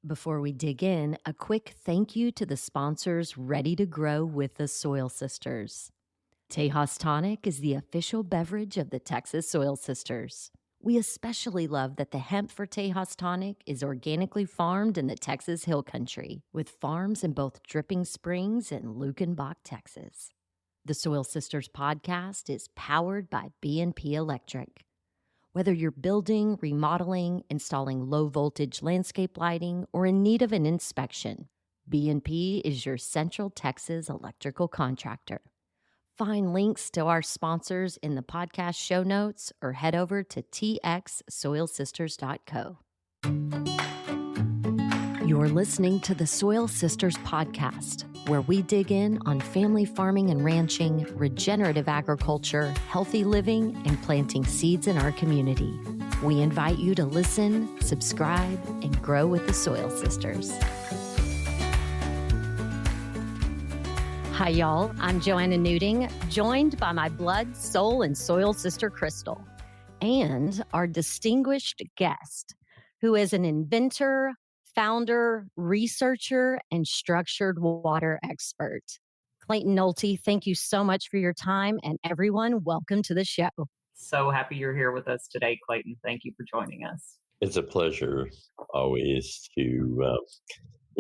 Before we dig in, a quick thank you to the sponsors ready to grow with the Soil Sisters. Tejas Tonic is the official beverage of the Texas Soil Sisters. We especially love that the hemp for Tejas Tonic is organically farmed in the Texas Hill Country, with farms in both Dripping Springs and Lukenbach, Texas. The Soil Sisters podcast is powered by B&P Electric. Whether you're building, remodeling, installing low-voltage landscape lighting, or in need of an inspection, B&P is your Central Texas electrical contractor. Find links to our sponsors in the podcast show notes or head over to txsoilsisters.co. You're listening to the Soil Sisters podcast, where we dig in on family farming and ranching, regenerative agriculture, healthy living, and planting seeds in our community. We invite you to listen, subscribe, and grow with the Soil Sisters. Hi, y'all. I'm Joanna Newting, joined by my blood, soul, and soil sister, Crystal, and our distinguished guest, who is an inventor, founder, researcher, and structured water expert. Clayton Nolte, thank you so much for your time, and everyone, welcome to the show. So happy you're here with us today, Clayton. Thank you for joining us. It's a pleasure always to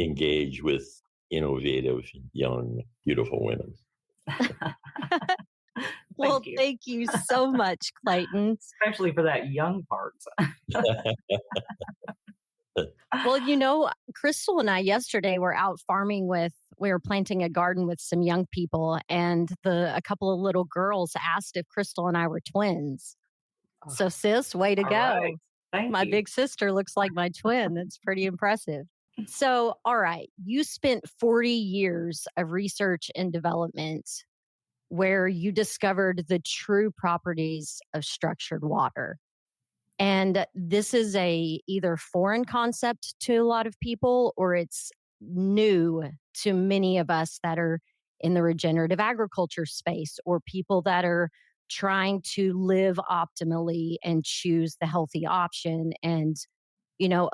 engage with innovative, young, beautiful women. Well, thank you so much, Clayton. Especially for that young part. Well, Crystal and I yesterday were out farming we were planting a garden with some young people, and a couple of little girls asked if Crystal and I were twins. So sis, way to go. Right. Thank my you. big sister looks like my twin. That's pretty impressive. So, all right, you spent 40 years of research and development where you discovered the true properties of structured water. And this is a either foreign concept to a lot of people, or it's new to many of us that are in the regenerative agriculture space, or people that are trying to live optimally and choose the healthy option and,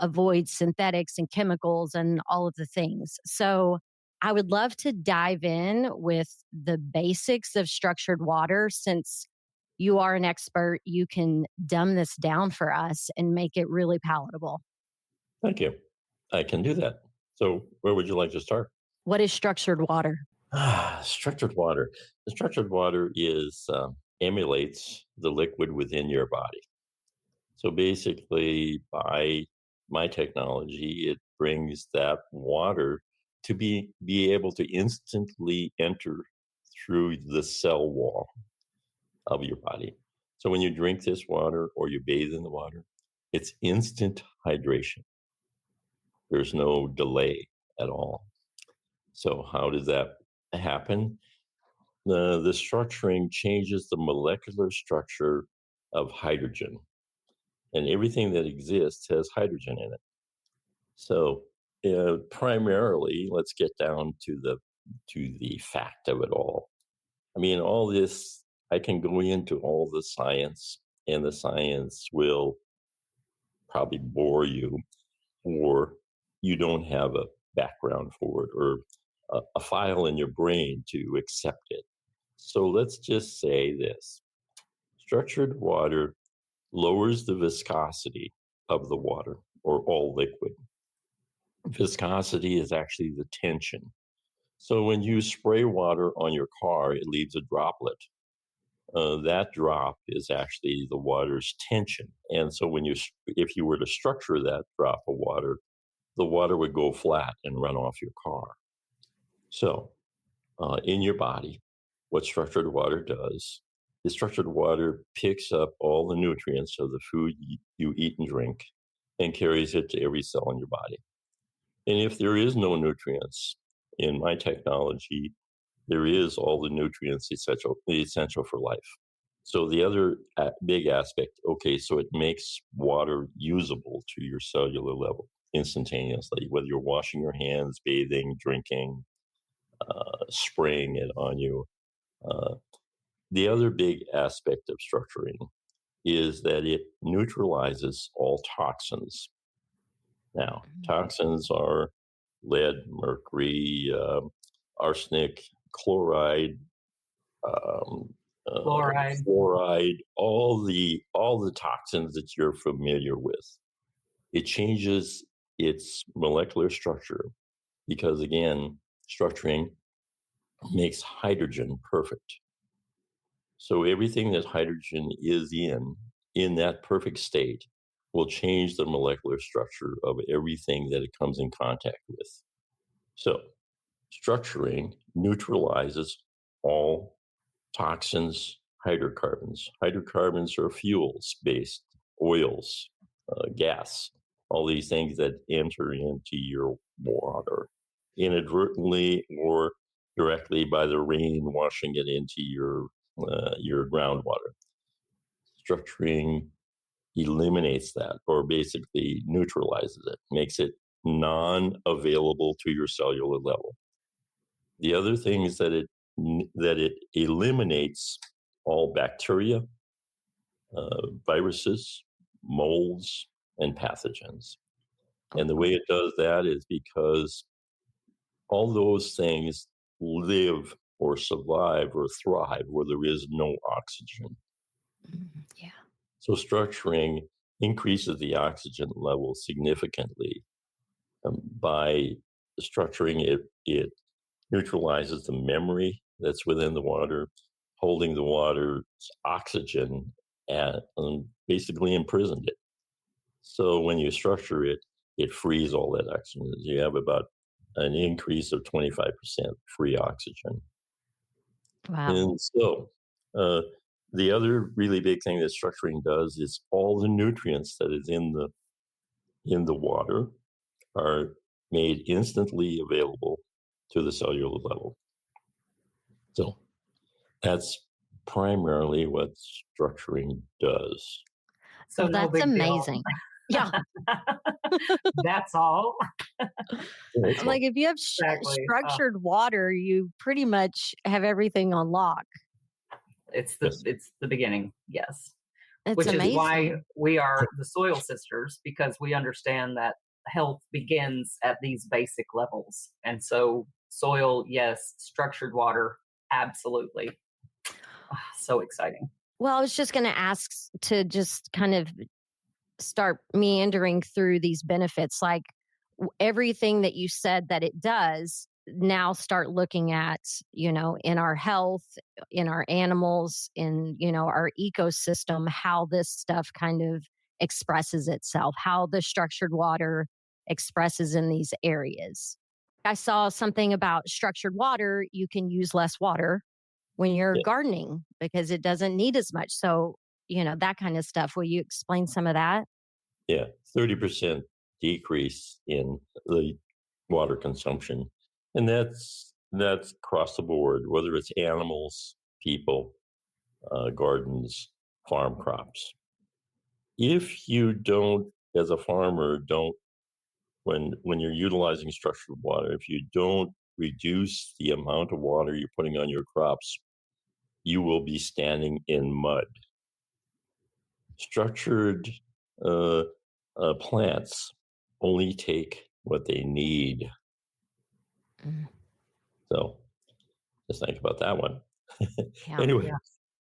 avoid synthetics and chemicals and all of the things. So I would love to dive in with the basics of structured water. Since you are an expert, you can dumb this down for us and make it really palatable. Thank you. I can do that. So where would you like to start? What is structured water? Structured water. The structured water emulates the liquid within your body. So basically, by my technology, it brings that water to be able to instantly enter through the cell wall of your body. So when you drink this water or you bathe in the water, it's instant hydration. There's no delay at all. So how does that happen? The structuring changes the molecular structure of hydrogen, and everything that exists has hydrogen in it. So primarily, let's get down to the fact of it all. I mean, all this, I can go into all the science, and the science will probably bore you, or you don't have a background for it, or a file in your brain to accept it. So let's just say this. Structured water lowers the viscosity of the water, or all liquid. Viscosity is actually the tension. So when you spray water on your car, it leaves a droplet. That drop is actually the water's tension. And so if you were to structure that drop of water, the water would go flat and run off your car. So in your body, what structured water does is structured water picks up all the nutrients of the food you eat and drink and carries it to every cell in your body. And if there is no nutrients, in my technology, there is all the nutrients essential for life. So the other big aspect, so it makes water usable to your cellular level instantaneously, whether you're washing your hands, bathing, drinking, spraying it on you. The other big aspect of structuring is that it neutralizes all toxins. Now, toxins are lead, mercury, arsenic, chloride, um, Fluoride. fluoride, all the toxins that you're familiar with. It changes its molecular structure because, again, structuring makes hydrogen perfect. So everything that hydrogen is in that perfect state, will change the molecular structure of everything that it comes in contact with. So structuring neutralizes all toxins, hydrocarbons. Hydrocarbons are fuels-based, oils, gas, all these things that enter into your water inadvertently or directly by the rain washing it into your groundwater. Structuring eliminates that, or basically neutralizes it, makes it non-available to your cellular level. The other thing is that it eliminates all bacteria, viruses, molds, and pathogens. And the way it does that is because all those things live or survive or thrive where there is no oxygen. Yeah. So structuring increases the oxygen level significantly. By structuring it, it neutralizes the memory that's within the water, holding the water's oxygen and basically imprisoned it. So when you structure it, it frees all that oxygen. You have about an increase of 25% free oxygen. Wow. And so the other really big thing that structuring does is all the nutrients that is in the water are made instantly available to the cellular level. So that's primarily what structuring does. So Well, no that's big deal. amazing. Yeah. That's all. I'm like, if you have Exactly. structured water, you pretty much have everything on lock. It's Yes. the beginning, yes. It's Which is why amazing. we are the Soil Sisters, because we understand that health begins at these basic levels. And so soil, yes, structured water, absolutely. So exciting. Well, I was just going to ask to just kind of start meandering through these benefits, like everything that you said that it does. Now start looking at, in our health, in our animals, in, our ecosystem, how this stuff kind of expresses itself, how the structured water expresses in these areas. I saw something about structured water. You can use less water when you're Yeah. gardening because it doesn't need as much. So, that kind of stuff. Will you explain some of that? Yeah, 30% decrease in the water consumption. And that's across the board, whether it's animals, people, gardens, farm crops. If you don't, as a farmer, when you're utilizing structured water, if you don't reduce the amount of water you're putting on your crops, you will be standing in mud. Structured plants only take what they need. Mm. So just think about that one. Yeah. Anyway,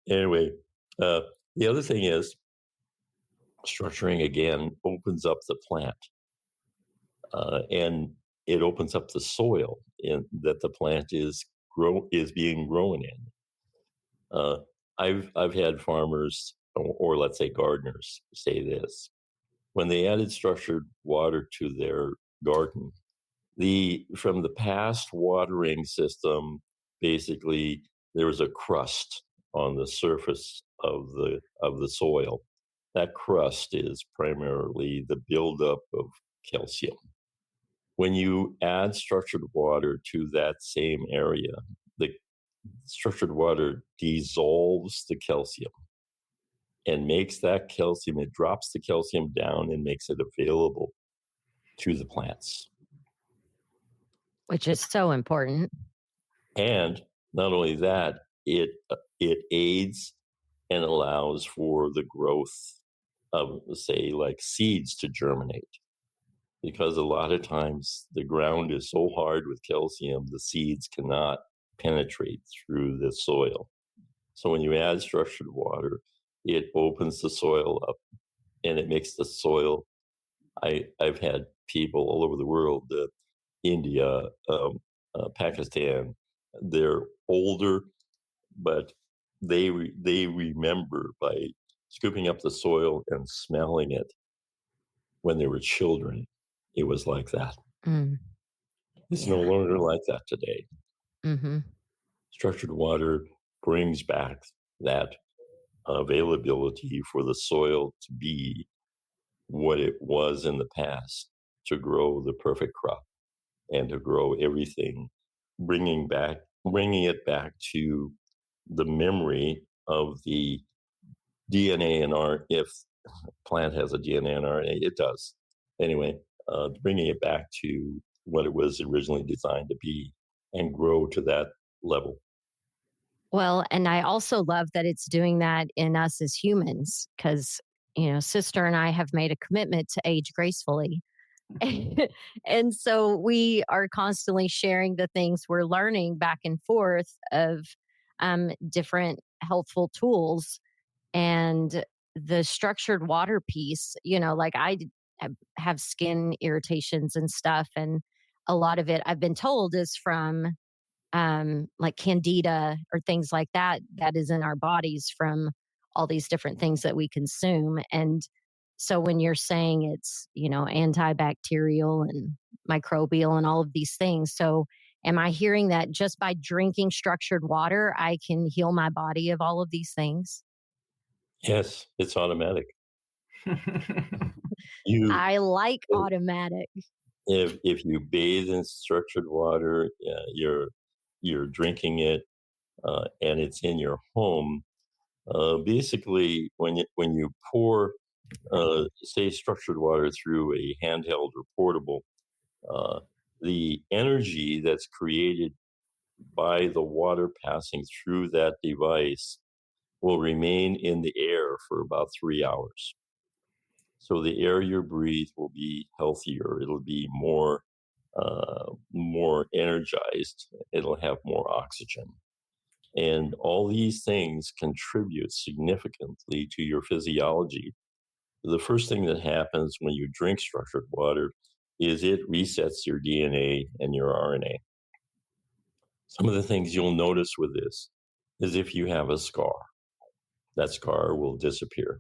Yeah. The other thing is structuring again opens up the plant, and it opens up the soil that the plant is being grown in. I've had farmers or let's say gardeners say this: when they added structured water to their garden, from the past watering system, basically there was a crust on the surface of the soil. That crust is primarily the buildup of calcium. When you add structured water to that same area, the structured water dissolves the calcium and makes that calcium, it drops the calcium down and makes it available to the plants. Which is so important. And not only that, it aids and allows for the growth of, say, like seeds to germinate. because a lot of times the ground is so hard with calcium, the seeds cannot penetrate through the soil. So when you add structured water, it opens the soil up and it makes the soil. I've had people all over the world, India, Pakistan, they're older, but they remember by scooping up the soil and smelling it when they were children. It was like that. Mm. It's no longer like that today. Mm-hmm. Structured water brings back that availability for the soil to be what it was in the past, to grow the perfect crop and to grow everything, bringing it back to the memory of the DNA and RNA. If plant has a DNA and RNA, it does. Anyway, bringing it back to what it was originally designed to be and grow to that level. Well, and I also love that it's doing that in us as humans because, sister and I have made a commitment to age gracefully. And so we are constantly sharing the things we're learning back and forth of different helpful tools. And the structured water piece, like have skin irritations and stuff. And a lot of it I've been told is from like candida or things like that, that is in our bodies from all these different things that we consume. And so when you're saying it's, antibacterial and microbial and all of these things. So am I hearing that just by drinking structured water, I can heal my body of all of these things? Yes, it's automatic. I like automatic. If you bathe in structured water, you're drinking it, and it's in your home. Basically, when you pour, say, structured water through a handheld or portable, the energy that's created by the water passing through that device will remain in the air for about 3 hours. So the air you breathe will be healthier. It'll be more energized. It'll have more oxygen. And all these things contribute significantly to your physiology. The first thing that happens when you drink structured water is it resets your DNA and your RNA. Some of the things you'll notice with this is if you have a scar, that scar will disappear.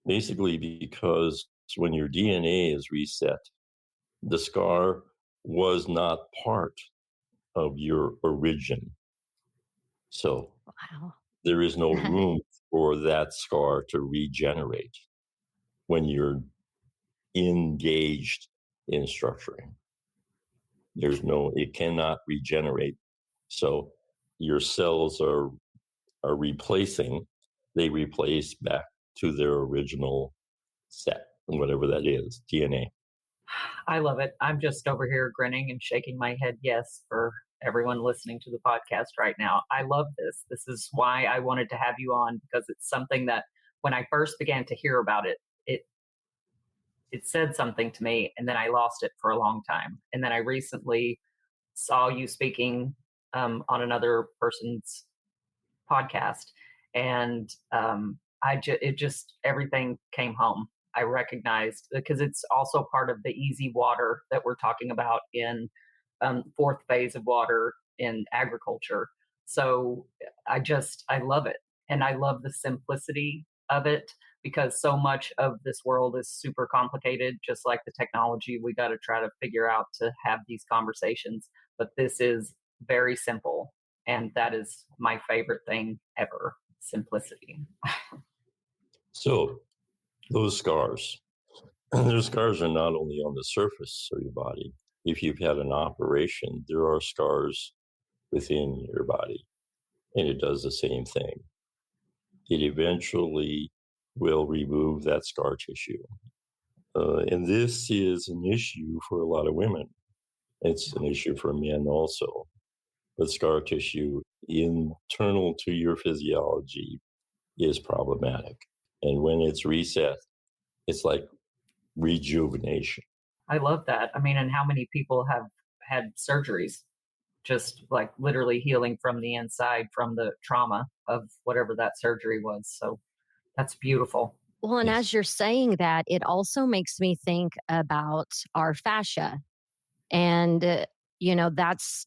Basically, because when your DNA is reset, the scar was not part of your origin. So there is no room for that scar to regenerate when you're engaged in structuring. It cannot regenerate. So your cells are replacing, they replace back to their original set, whatever that is, DNA. I love it. I'm just over here grinning and shaking my head yes for everyone listening to the podcast right now. I love this. This is why I wanted to have you on, because it's something that when I first began to hear about it, it said something to me, and then I lost it for a long time. And then I recently saw you speaking on another person's podcast, and everything came home. I recognized, because it's also part of the easy water that we're talking about in fourth phase of water in agriculture. So I love it. And I love the simplicity of it, because so much of this world is super complicated, just like the technology we got to try to figure out to have these conversations. But this is very simple. And that is my favorite thing ever, simplicity. So those scars are not only on the surface of your body. If you've had an operation, there are scars within your body, and it does the same thing. It eventually will remove that scar tissue. And this is an issue for a lot of women. It's an issue for men also. But scar tissue internal to your physiology is problematic. And when it's reset, it's like rejuvenation. I love that. I mean, and how many people have had surgeries, just like literally healing from the inside from the trauma of whatever that surgery was. So that's beautiful. Well, and Yes. as you're saying that, it also makes me think about our fascia. And, that's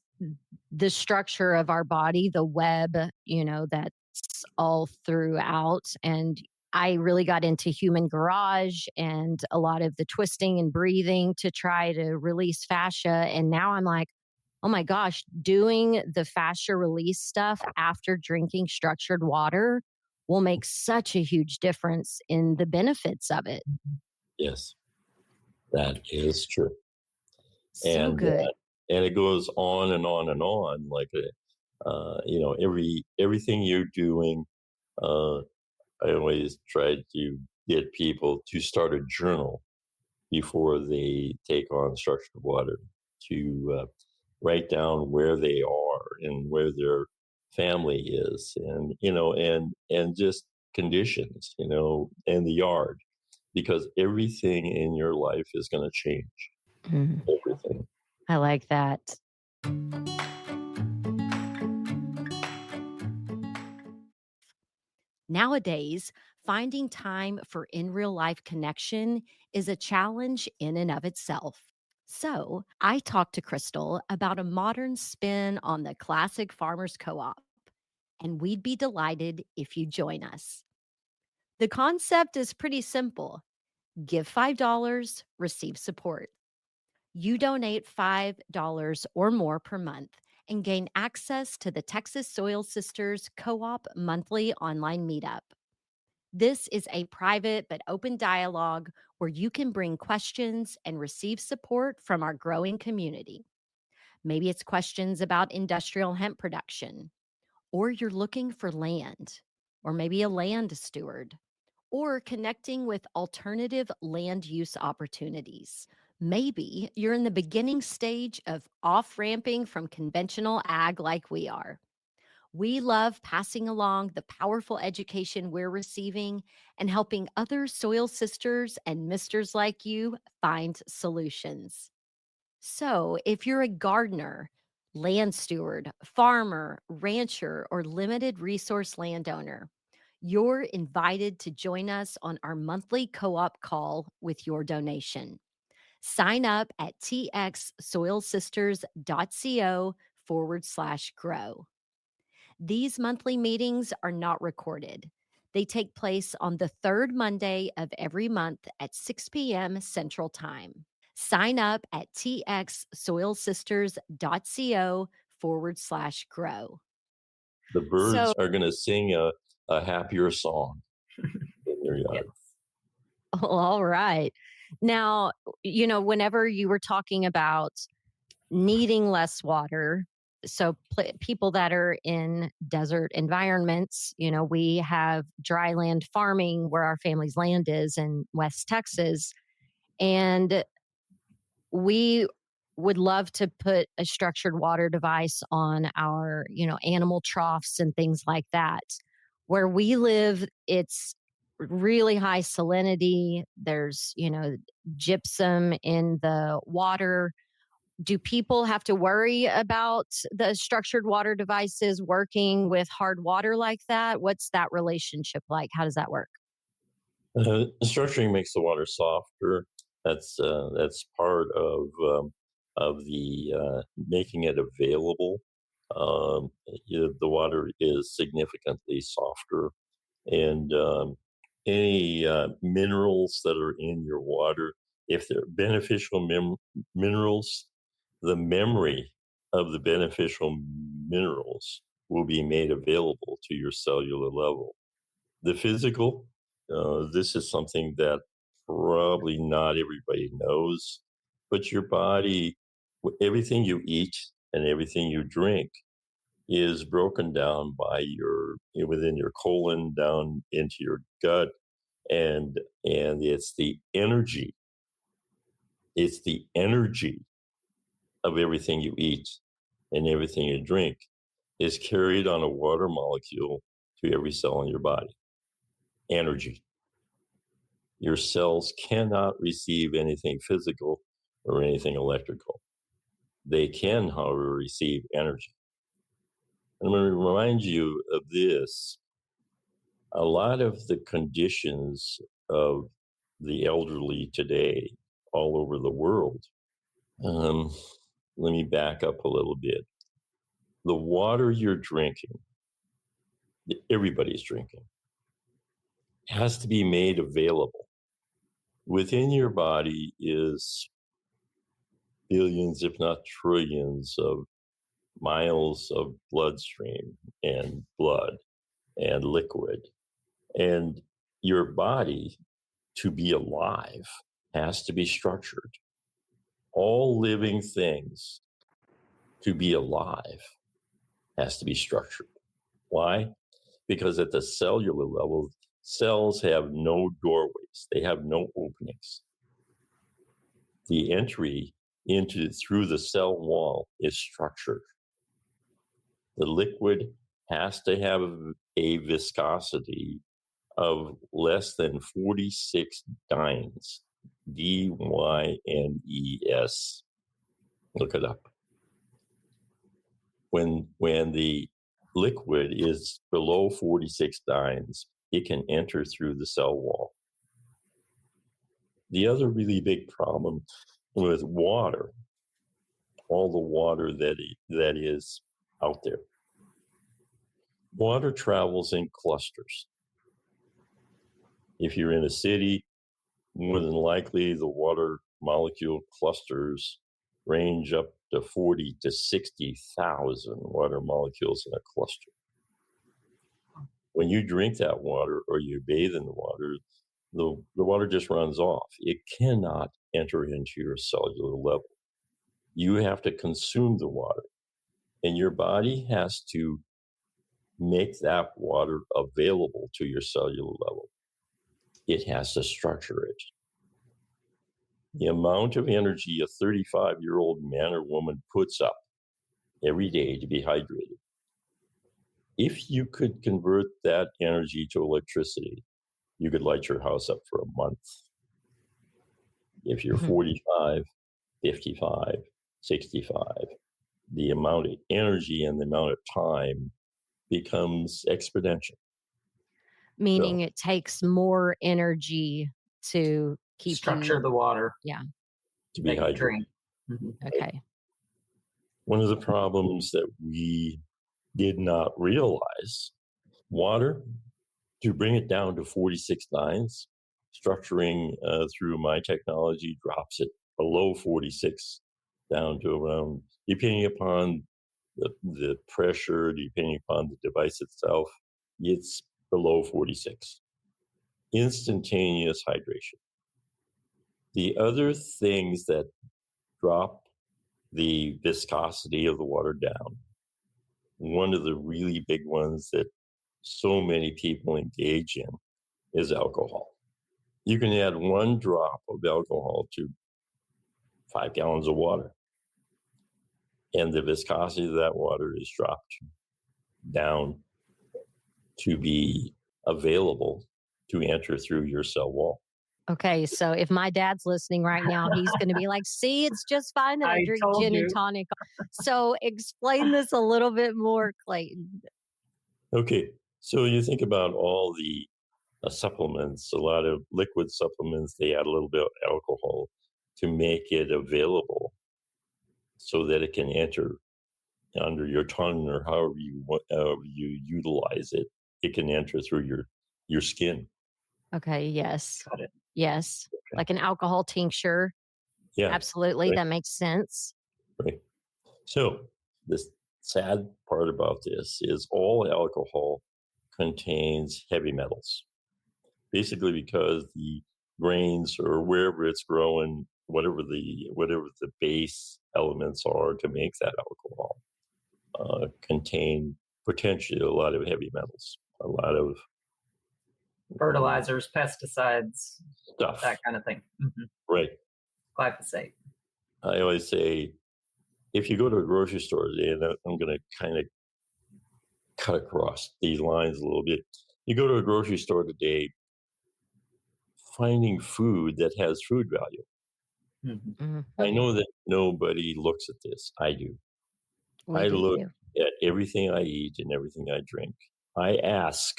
the structure of our body, the web, that's all throughout. And I really got into human garage and a lot of the twisting and breathing to try to release fascia. And now I'm like, oh my gosh, doing the fascia release stuff after drinking structured water will make such a huge difference in the benefits of it. Yes, that is true. So And good. and it goes on and on and on. Like everything you're doing. Uh, I always try to get people to start a journal before they take on structured water, to write down where they are and where their family is, and and just conditions, and the yard, because everything in your life is going to change. Mhm. Everything. I like that. Nowadays, finding time for in real life connection is a challenge in and of itself. So, I talked to Crystal about a modern spin on the classic farmers co op, and we'd be delighted if you join us. The concept is pretty simple: give $5, receive support. You donate $5 or more per month and gain access to the Texas Soil Sisters Co op monthly online meetup. This is a private but open dialogue where you can bring questions and receive support from our growing community. Maybe it's questions about industrial hemp production, or you're looking for land, or maybe a land steward, or connecting with alternative land use opportunities. Maybe you're in the beginning stage of off ramping from conventional ag like we are. We love passing along the powerful education we're receiving and helping other soil sisters and misters like you find solutions. So, if you're a gardener, land steward, farmer, rancher, or limited resource landowner, you're invited to join us on our monthly co op call with your donation. Sign up at txsoilsisters.co/grow. These monthly meetings are not recorded. They take place on the third Monday of every month at 6 p.m. Central Time. Sign up at txsoilsisters.co/grow. The So, birds are going to sing a happier song in your Yeah. yard. all right. Now, whenever you were talking about needing less water, so people that are in desert environments, we have dry land farming where our family's land is in West Texas. And we would love to put a structured water device on our, animal troughs and things like that. Where we live, it's really high salinity. There's, gypsum in the water. Do people have to worry about the structured water devices working with hard water like that? What's that relationship like? How does that work? Structuring makes the water softer. That's part of the making it available. The water is significantly softer, and any minerals that are in your water, if they're beneficial minerals, the memory of the beneficial minerals will be made available to your cellular level. The physical, this is something that probably not everybody knows, but your body, everything you eat and everything you drink is broken down by within your colon down into your gut, and it's the energy of everything you eat and everything you drink is carried on a water molecule to every cell in your body. Energy. Your cells cannot receive anything physical or anything electrical. They can, however, receive energy. And I'm going to remind you of this. A lot of the conditions of the elderly today all over the world, let me back up a little bit. The water you're drinking, that everybody's drinking, has to be made available. Within your body is billions, if not trillions, of miles of bloodstream and blood and liquid. And your body, to be alive, has to be structured. All living things, to be alive, has to be structured. Why? Because at the cellular level, cells have no doorways. They have no openings. The entry through the cell wall is structured. The liquid has to have a viscosity of less than 46 dynes, D-Y-N-E-S. Look it up. When the liquid is below 46 dynes, it can enter through the cell wall. The other really big problem with water, all the water that is out there, water travels in clusters. If you're in a city, more than likely the water molecule clusters range up to 40 to 60,000 water molecules in a cluster. When you drink that water or you bathe in the water, the water just runs off. It cannot enter into your cellular level. You have to consume the water, and your body has to make that water available to your cellular level. It has to structure it. The amount of energy a 35-year-old man or woman puts up every day to be hydrated, if you could convert that energy to electricity, you could light your house up for a month. If you're 45, 55, 65, the amount of energy and the amount of time becomes exponential. Meaning it takes more energy to keep structure the water. Yeah. To be hydrated. Drink. Okay. One of the problems that we did not realize, water, to bring it down to 46 dynes, structuring through my technology drops it below 46 down to around, depending upon the pressure, depending upon the device itself, it's below 46. Instantaneous hydration. The other things that drop the viscosity of the water down, one of the really big ones that so many people engage in is alcohol. You can add 1 drop of alcohol to 5 gallons of water, and the viscosity of that water is dropped down to be available to enter through your cell wall. Okay, so if my dad's listening right now, he's going to be like, see, it's just fine that I drink gin and tonic. So explain this a little bit more, Clayton. Okay, so you think about all the supplements, a lot of liquid supplements, they add a little bit of alcohol to make it available so that it can enter under your tongue or however you utilize it. It can enter through your skin. Okay, yes. Got it. Yes, okay. Like an alcohol tincture. Yeah, absolutely. right. That makes sense. Right. So the sad part about this is all alcohol contains heavy metals. Basically, because the grains or wherever it's growing, whatever the base elements are to make that alcohol, contain potentially a lot of heavy metals, a lot of fertilizers, pesticides, stuff, that kind of thing. Right. Glyphosate. I always say, if you go to a grocery store today, and I'm going to kind of cut across these lines a little bit. You go to a grocery store today, finding food that has food value. Mhm. I know that nobody looks at this. I do. We I look do. at everything I eat and everything I drink. I ask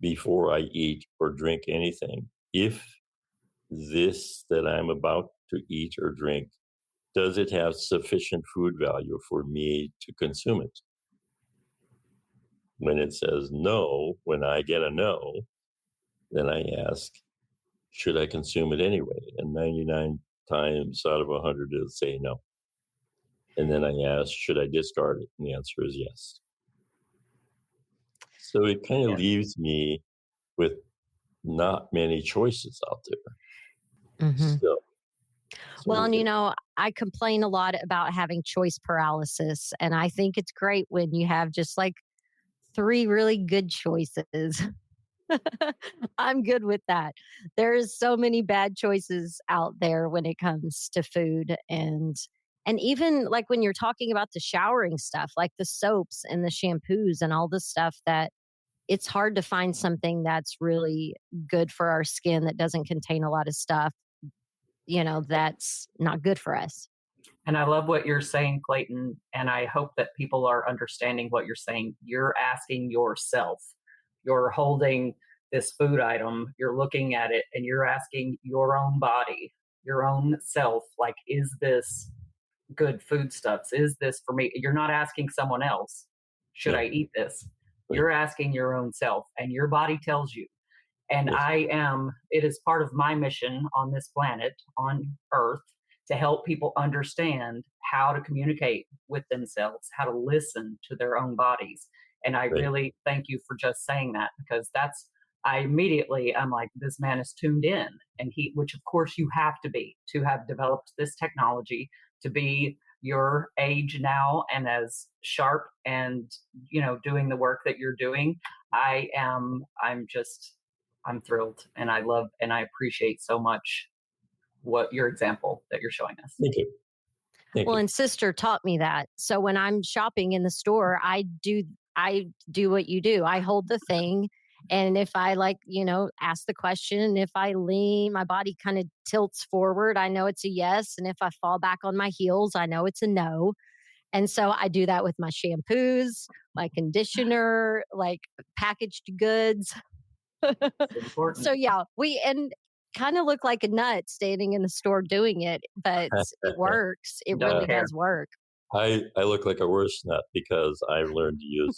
before I eat or drink anything if this that I'm about to eat or drink, does it have sufficient food value for me to consume it? When it says no, when I get a no, then I ask, should I consume it anyway? And 99 times out of 100 it'll say no. And then I ask, should I discard it? And the answer is yes. So it kind of Yes. leaves me with not many choices out there. So Well, and I complain a lot about having choice paralysis, and I think it's great when you have just like three really good choices. I'm good with that. There's so many bad choices out there when it comes to food, and even like when you're talking about the showering stuff, like the soaps and the shampoos and all the stuff that it's hard to find something that's really good for our skin that doesn't contain a lot of stuff, that's not good for us. And I love what you're saying, Clayton. And I hope that people are understanding what you're saying. You're asking yourself, you're holding this food item, you're looking at it, and you're asking your own body, your own self, like, is this good foodstuffs? Is this for me? You're not asking someone else, should Yeah. I eat this? Right. You're asking your own self, and your body tells you. And Yes. it is part of my mission on this planet, on Earth, to help people understand how to communicate with themselves, how to listen to their own bodies. And I Right. really thank you for just saying that, because I'm like, this man is tuned in. And which of course you have to be to have developed this technology, to be your age now and as sharp and, doing the work that you're doing. I'm thrilled, and I love and I appreciate so much what your example that you're showing us. Thank you. Thank Well, you. and sister taught me that. So when I'm shopping in the store, I do what you do. I hold the thing, and if I ask the question, if I lean, my body kind of tilts forward, I know it's a yes, and if I fall back on my heels, I know it's a no. And so I do that with my shampoos, my conditioner, like packaged goods. It's important. So yeah, we and kind of look like a nut standing in the store doing it, but it works. It Don't really Uh, care. does work. I look like a worse nut because I've learned to use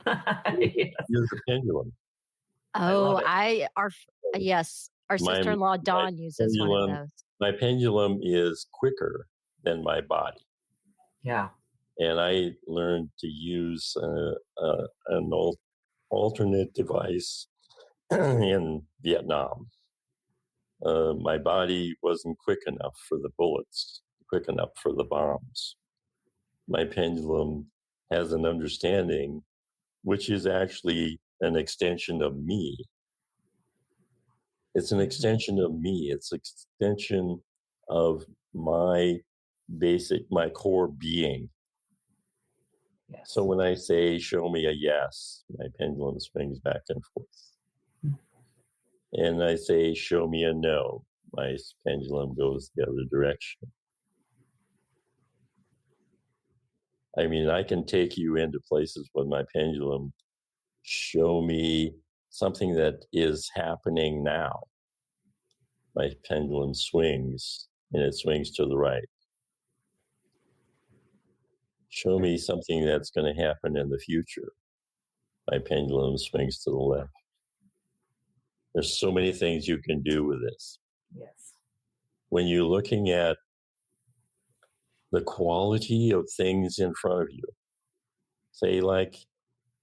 Yes, a pendulum. I love Oh, it. yes, our My sister-in-law my Dawn uses one of those. my pendulum is quicker than my body, Yeah. and I learned to use an alternate device in Vietnam. My body wasn't quick enough for the bullets, quick enough for the bombs. My pendulum has an understanding, which is actually an extension of me. It's an extension of me. It's an extension of my my core being. Yes. So when I say, show me a yes, my pendulum swings back and forth. And I say, show me a no, my pendulum goes the other direction. I mean, I can take you into places with my pendulum, show me something that is happening now. My pendulum swings, and it swings to the right. Show me something that's going to happen in the future. My pendulum swings to the left. There's so many things you can do with this. Yes. When you're looking at the quality of things in front of you, say like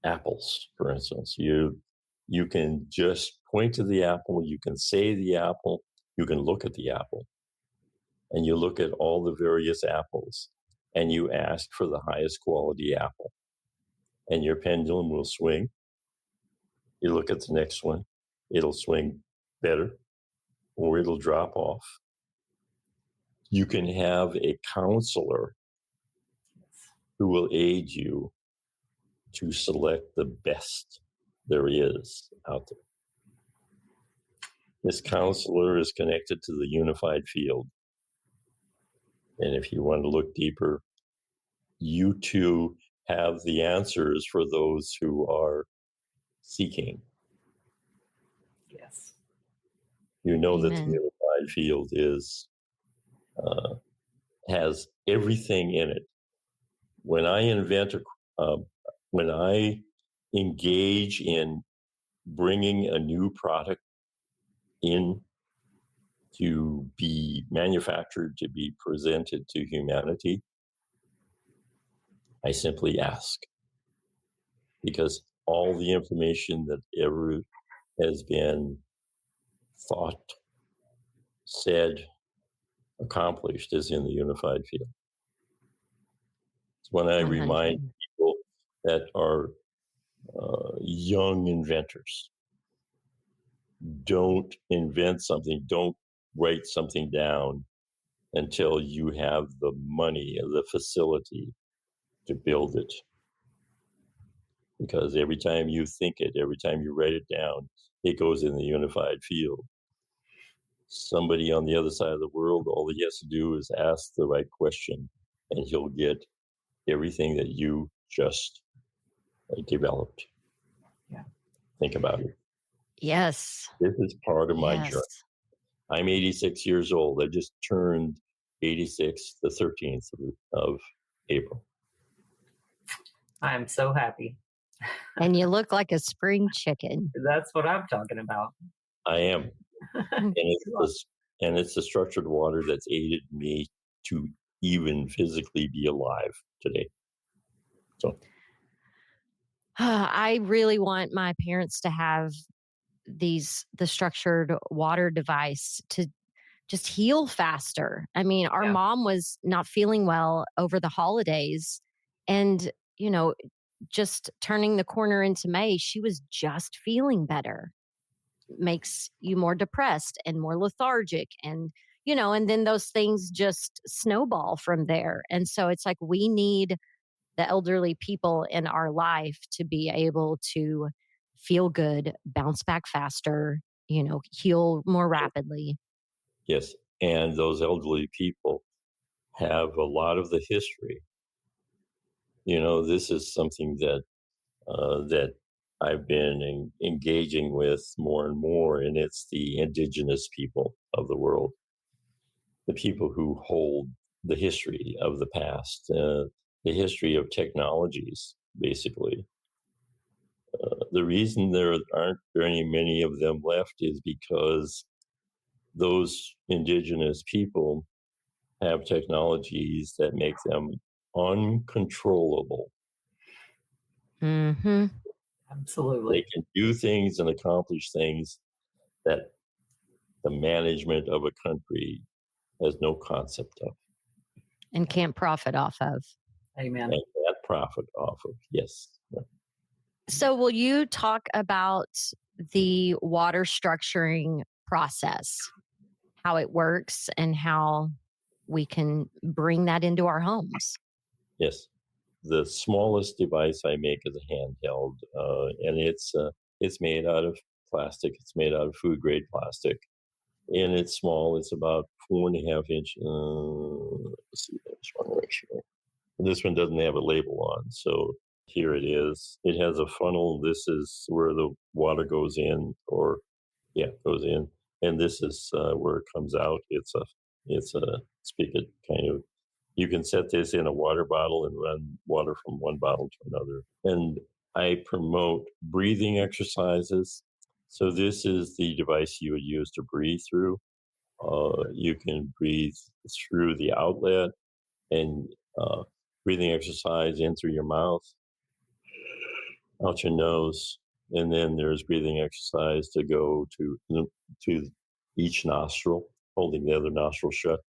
apples, for instance, you can just point to the apple, you can say the apple, you can look at the apple, and you look at all the various apples, and you ask for the highest quality apple, and your pendulum will swing. You look at the next one, it'll swing better, or it'll drop off. You can have a counselor who will aid you to select the best there is out there. This counselor is connected to the unified field. And if you want to look deeper, you too have the answers for those who are seeking. Yes. You know that the Amen. unified field has everything in it. When I when I engage in bringing a new product in to be manufactured, to be presented to humanity, I simply ask, because all the information that ever has been thought, said, accomplished is in the unified field. It's when I remind 100. people that are young inventors, don't invent something, don't write something down until you have the money and the facility to build it. Because every time you think it, every time you write it down, it goes in the unified field. Somebody on the other side of the world, all he has to do is ask the right question, and he'll get everything that you just developed. Yeah. Think about it. Yes. This is part of my Yes. journey. I'm 86 years old. I just turned 86 the 13th of April. I am so happy. And you look like a spring chicken. That's what I'm talking about. I am. And it's the structured water that's aided me to even physically be alive today. So I really want my parents to have the structured water device to just heal faster. I mean, our Yeah. mom was not feeling well over the holidays, and just turning the corner into May, she was just feeling better. Makes you more depressed and more lethargic, and and then those things just snowball from there. And so it's like we need the elderly people in our life to be able to feel good, bounce back faster, heal more rapidly. yes, and those elderly people have a lot of the history. This is something that I've been engaging with more and more, and it's the indigenous people of the world, the people who hold the history of the past, the history of technologies, basically. The reason there aren't very many of them left is because those indigenous people have technologies that make them uncontrollable. Mm-hmm. Absolutely. They can do things and accomplish things that the management of a country has no concept of. And can't profit off of. Amen. And that profit off of, yes. So, will you talk about the water structuring process, how it works, and how we can bring that into our homes? Yes. The smallest device I make is a handheld, and it's made out of plastic. It's made out of food grade plastic, and it's small. It's about 4.5 inch. Let's see, there's one right here. This one doesn't have a label on, so here it is. It has a funnel. This is where the water goes in, goes in, and this is where it comes out. It's a spigot kind of. You can set this in a water bottle and run water from one bottle to another. And I promote breathing exercises. So this is the device you would use to breathe through. You can breathe through the outlet, and breathing exercise in through your mouth, out your nose, and then there's breathing exercise to go to each nostril, holding the other nostril shut.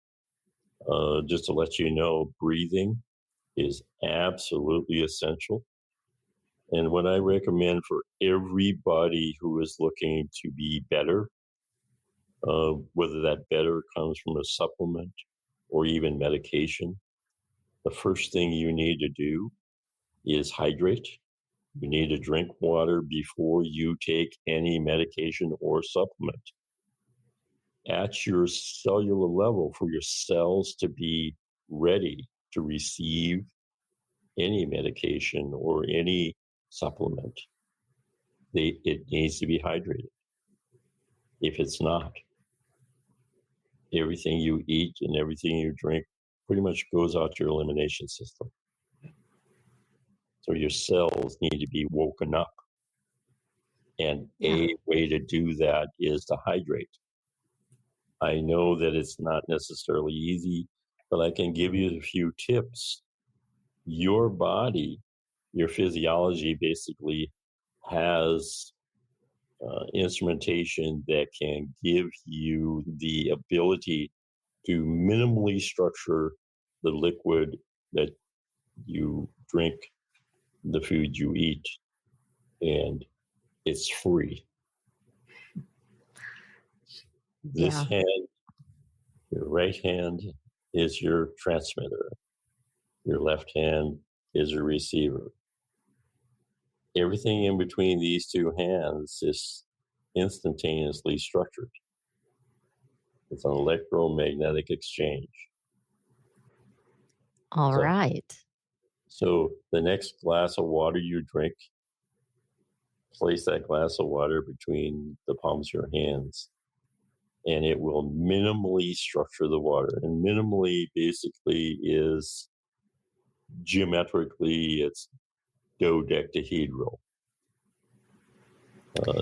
Just to let you know, breathing is absolutely essential. And what I recommend for everybody who is looking to be better, whether that better comes from a supplement or even medication, the first thing you need to do is hydrate. You need to drink water before you take any medication or supplement. at your cellular level for your cells to be ready to receive any medication or any supplement. It needs to be hydrated. If it's not, everything you eat and everything you drink pretty much goes out your elimination system. So your cells need to be woken up. And a way to do that is to hydrate. I know that it's not necessarily easy, but I can give you a few tips. Your body, your physiology basically has instrumentation that can give you the ability to minimally structure the liquid that you drink, the food you eat, and it's free. This hand, your right hand, is your transmitter. Your left hand is your receiver. Everything in between these two hands is instantaneously structured. It's an electromagnetic exchange. All right. So the next glass of water you drink, place that glass of water between the palms of your hands, and it will minimally structure the water. And minimally basically is geometrically, it's dodecahedral. I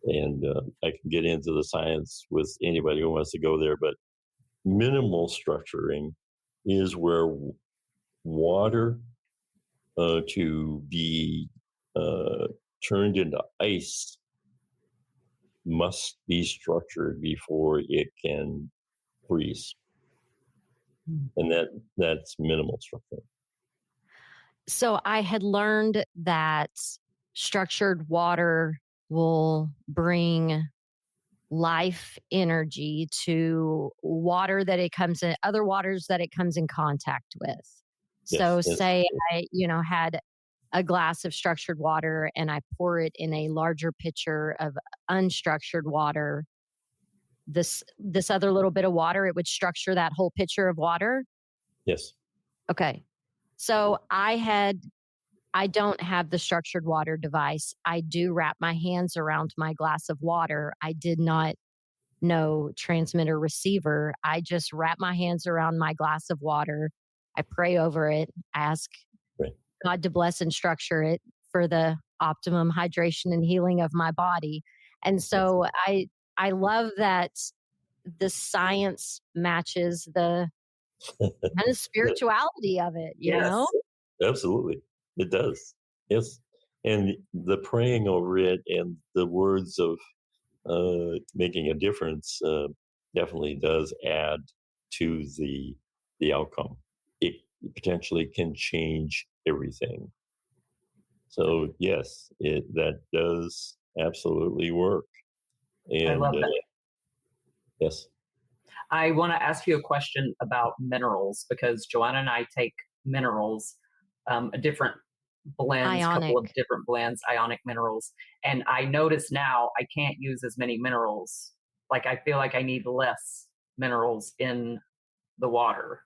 can get into the science with anybody who wants to go there, but minimal structuring is where water to be turned into ice must be structured before it can freeze. And that's minimal structure. So I had learned that structured water will bring life energy to water that it comes in, other waters that it comes in contact with. So say I, had a glass of structured water and I pour it in a larger pitcher of unstructured water. This other little bit of water, it would structure that whole pitcher of water. Yes. Okay. So I don't have the structured water device. I do wrap my hands around my glass of water. I did not know transmitter receiver. I just wrap my hands around my glass of water. I pray over it, ask God to bless and structure it for the optimum hydration and healing of my body. And so I love that the science matches the kind of spirituality of it, you know? Absolutely. It does. Yes. And the praying over it and the words of making a difference definitely does add to the outcome. It potentially can change everything. So yes, that does absolutely work. And I love that. Yes. I want to ask you a question about minerals because Joanna and I take minerals, different blends, couple of different blends, ionic minerals. And I notice now I can't use as many minerals. Like I feel like I need less minerals in the water.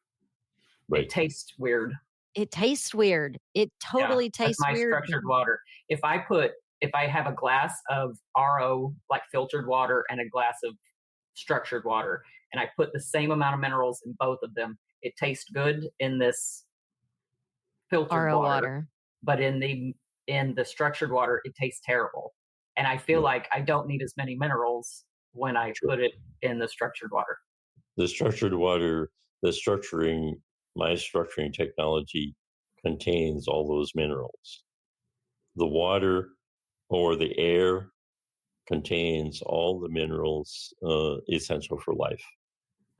Right. It tastes weird. It tastes weird. It totally tastes my weird. Structured water. If I have a glass of RO, like filtered water, and a glass of structured water, and I put the same amount of minerals in both of them, it tastes good in this filtered water. But in the structured water, it tastes terrible. And I feel like I don't need as many minerals when I put it in the structured water. The structured water, my structuring technology contains all those minerals. The water or the air contains all the minerals essential for life.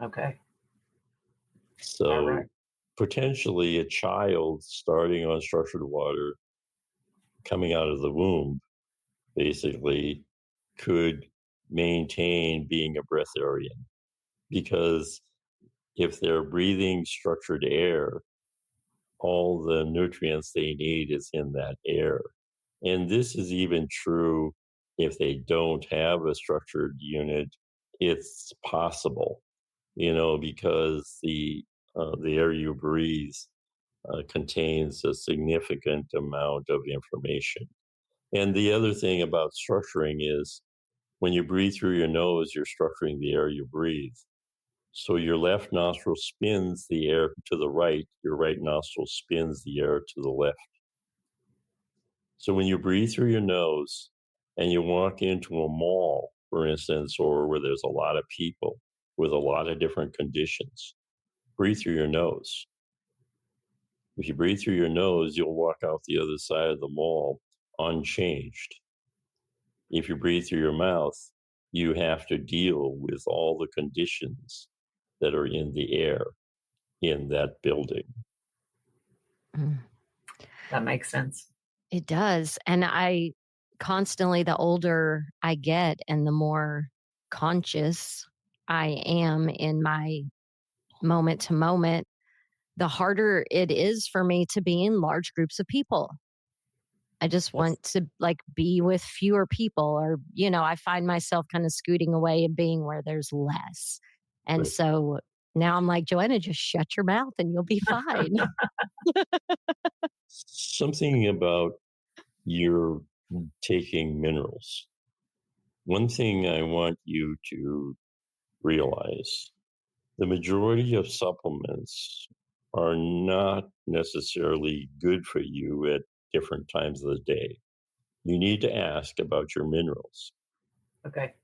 Okay. So potentially a child starting on structured water coming out of the womb basically could maintain being a breatharian, because if they're breathing structured air, all the nutrients they need is in that air. And this is even true if they don't have a structured unit it's possible, because the air you breathe contains a significant amount of information. And the other thing about structuring is when you breathe through your nose, you're structuring the air you breathe. So your left nostril spins the air to the right, your right nostril spins the air to the left. So when you breathe through your nose and you walk into a mall, for instance, or where there's a lot of people with a lot of different conditions, breathe through your nose. If you breathe through your nose, you'll walk out the other side of the mall unchanged. If you breathe through your mouth, you have to deal with all the conditions that are in the air in that building. That makes sense. It does. And I constantly, the older I get and the more conscious I am in my moment to moment, the harder it is for me to be in large groups of people. I just want to be with fewer people, or, I find myself kind of scooting away and being where there's less. And Right. so now I'm like, Joanna, just shut your mouth and you'll be fine. Something about your taking minerals. One thing I want you to realize, the majority of supplements are not necessarily good for you at different times of the day. You need to ask about your minerals. Okay.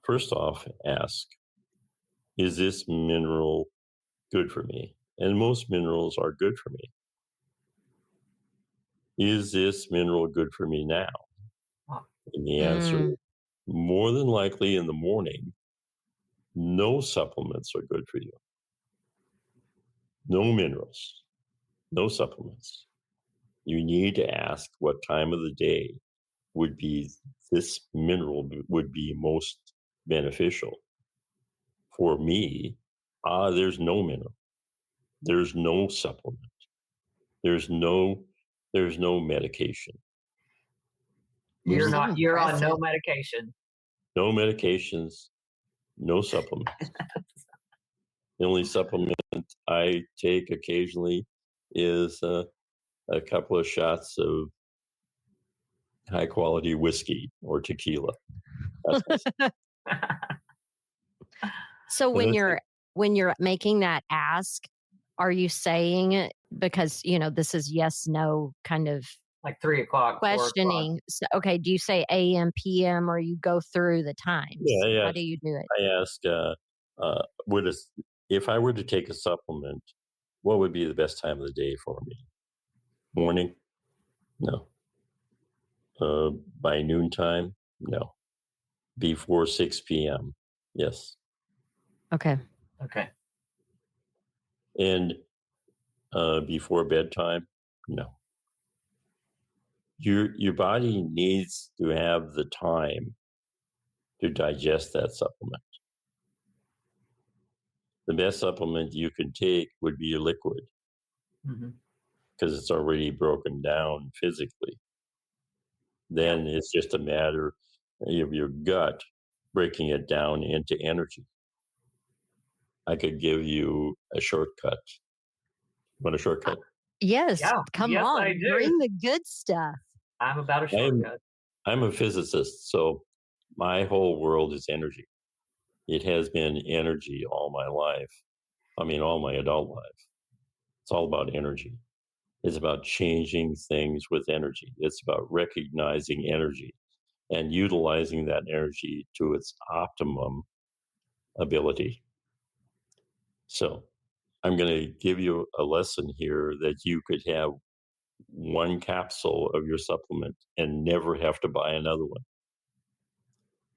First off, ask, is this mineral good for me? And most minerals are good for me. Is this mineral good for me now? And the answer, more than likely in the morning, no supplements are good for you. No minerals, no supplements. You need to ask what time of the day would be this mineral would be most beneficial. For me, there's no mineral. There's no supplement. There's no medication. You're so on no impressive. medication. No medications, no supplements. The only supplement I take occasionally is a couple of shots of high quality whiskey or tequila. So when you're making that ask, are you saying it because, this is yes, no kind of Like 3 o'clock, 4 o'clock. questioning? So, okay. Do you say AM, PM, or you go through the times? Yeah. How do you do it? I ask, if I were to take a supplement, what would be the best time of the day for me? Morning? No. By noontime? No. Before 6 p.m.? Yes. Okay. Okay. And before bedtime? No. Your body needs to have the time to digest that supplement. The best supplement you can take would be a liquid because it's already broken down physically. Then it's just a matter of your gut breaking it down into energy. I could give you a shortcut. Want a shortcut? Yes. Yeah. Come Yes, on. I do. Bring the good stuff. I'm about a shortcut. I'm a physicist, so my whole world is energy. It has been energy all my life. I mean, all my adult life. It's all about energy. It's about changing things with energy. It's about recognizing energy and utilizing that energy to its optimum ability. So I'm going to give you a lesson here that you could have one capsule of your supplement and never have to buy another one.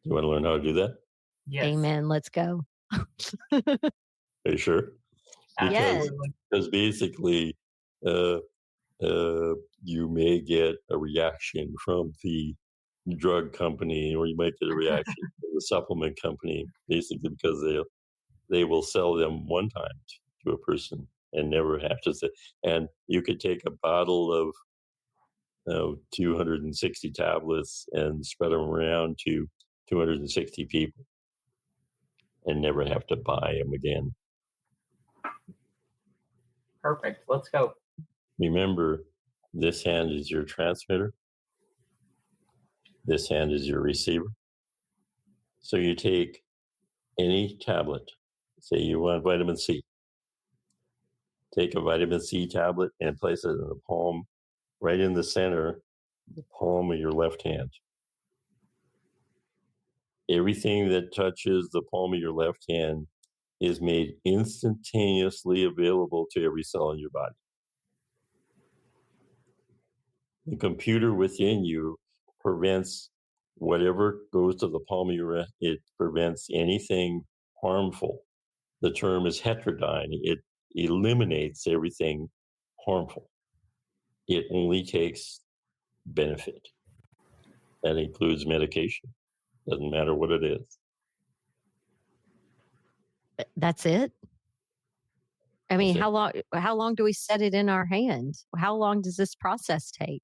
You want to learn how to do that? Yes. Amen. Let's go. Are you sure? Yes. Because basically, you may get a reaction from the drug company, or you might get a reaction from the supplement company, basically because they will sell them one time to a person and never have to say. And you could take a bottle of 260 tablets and spread them around to 260 people. and never have to buy them again. Perfect. Let's go. Remember, this hand is your transmitter. This hand is your receiver. So you take any tablet, say you want vitamin C. Take a vitamin C tablet and place it in the palm, right in the center, the palm of your left hand. Everything that touches the palm of your left hand is made instantaneously available to every cell in your body. The computer within you prevents whatever goes to the palm of your hand, it prevents anything harmful. The term is heterodyne. It eliminates everything harmful. It only takes benefit. That includes medication. Doesn't matter what it is. That's it? I mean, That's it. how long do we set it in our hand? How long does this process take?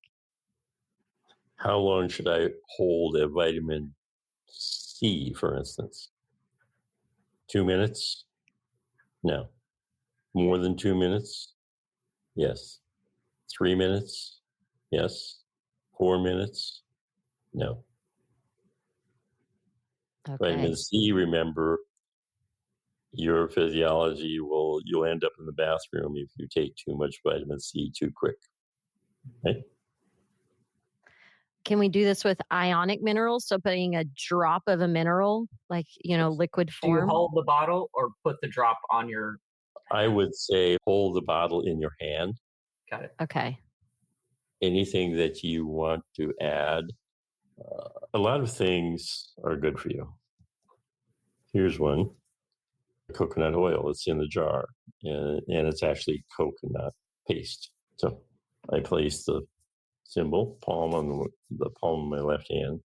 How long should I hold a vitamin C, for instance? 2 minutes? No. More than 2 minutes? Yes. 3 minutes? Yes. 4 minutes? No. Okay. Vitamin C, remember, your physiology you'll end up in the bathroom if you take too much vitamin C too quick. Okay? Can we do this with ionic minerals? So putting a drop of a mineral, like, liquid Do you form? hold the bottle or put the drop on your? I would say hold the bottle in your hand. Got it. Okay. Anything that you want to add, a lot of things are good for you. Here's one. Coconut oil. It's in the jar, and it's actually coconut paste. So I place the symbol palm on the palm of my left hand,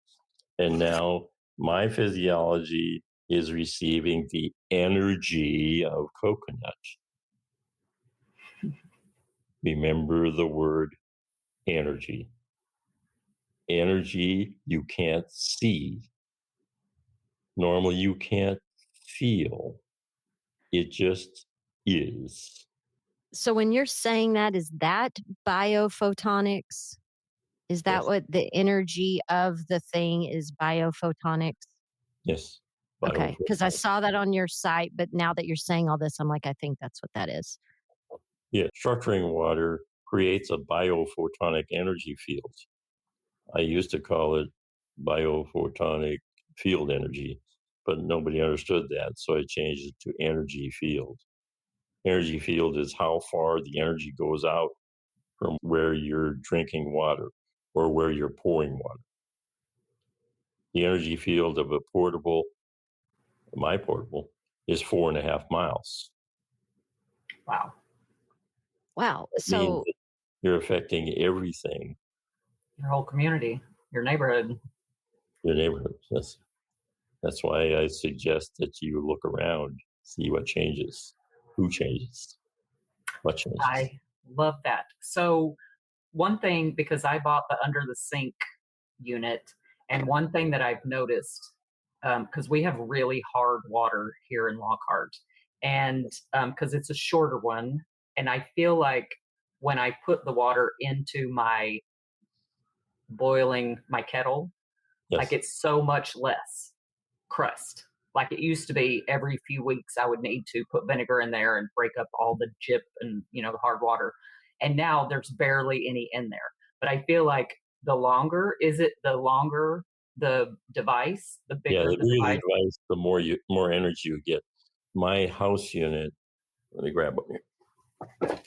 and now my physiology is receiving the energy of coconut. Remember the word energy. Energy you can't see. Normally you can't feel. It just is. So when you're saying that, is that biophotonics? Is that Yes. what the energy of the thing is, biophotonics? Yes. Okay. Because I Biophotonics. saw that on your site, but now that you're saying all this, I'm like, I think that's what that is. Yeah, structuring water creates a biophotonic energy field. I used to call it biophotonic field energy, but nobody understood that, so I changed it to energy field. Energy field is how far the energy goes out from where you're drinking water or where you're pouring water. The energy field of my portable, is 4.5 miles. Wow. Wow. That means So that you're affecting everything, Your whole community, your neighborhood. your neighborhood. That's why I suggest that you look around, see what changes, who changes, what changes. I love that. So one thing, because I bought the under the sink unit, and one thing that I've noticed, because we have really hard water here in Lockhart, and because it's a shorter one, and I feel like when I put the water into my kettle, like Yes. it's so much less crust. Like it used to be every few weeks I would need to put vinegar in there and break up all the jip and the hard water. And now there's barely any in there. But I feel like the longer the device, the Yeah, bigger the the bigger the device. device, the more energy you get. My house unit, let me grab one here.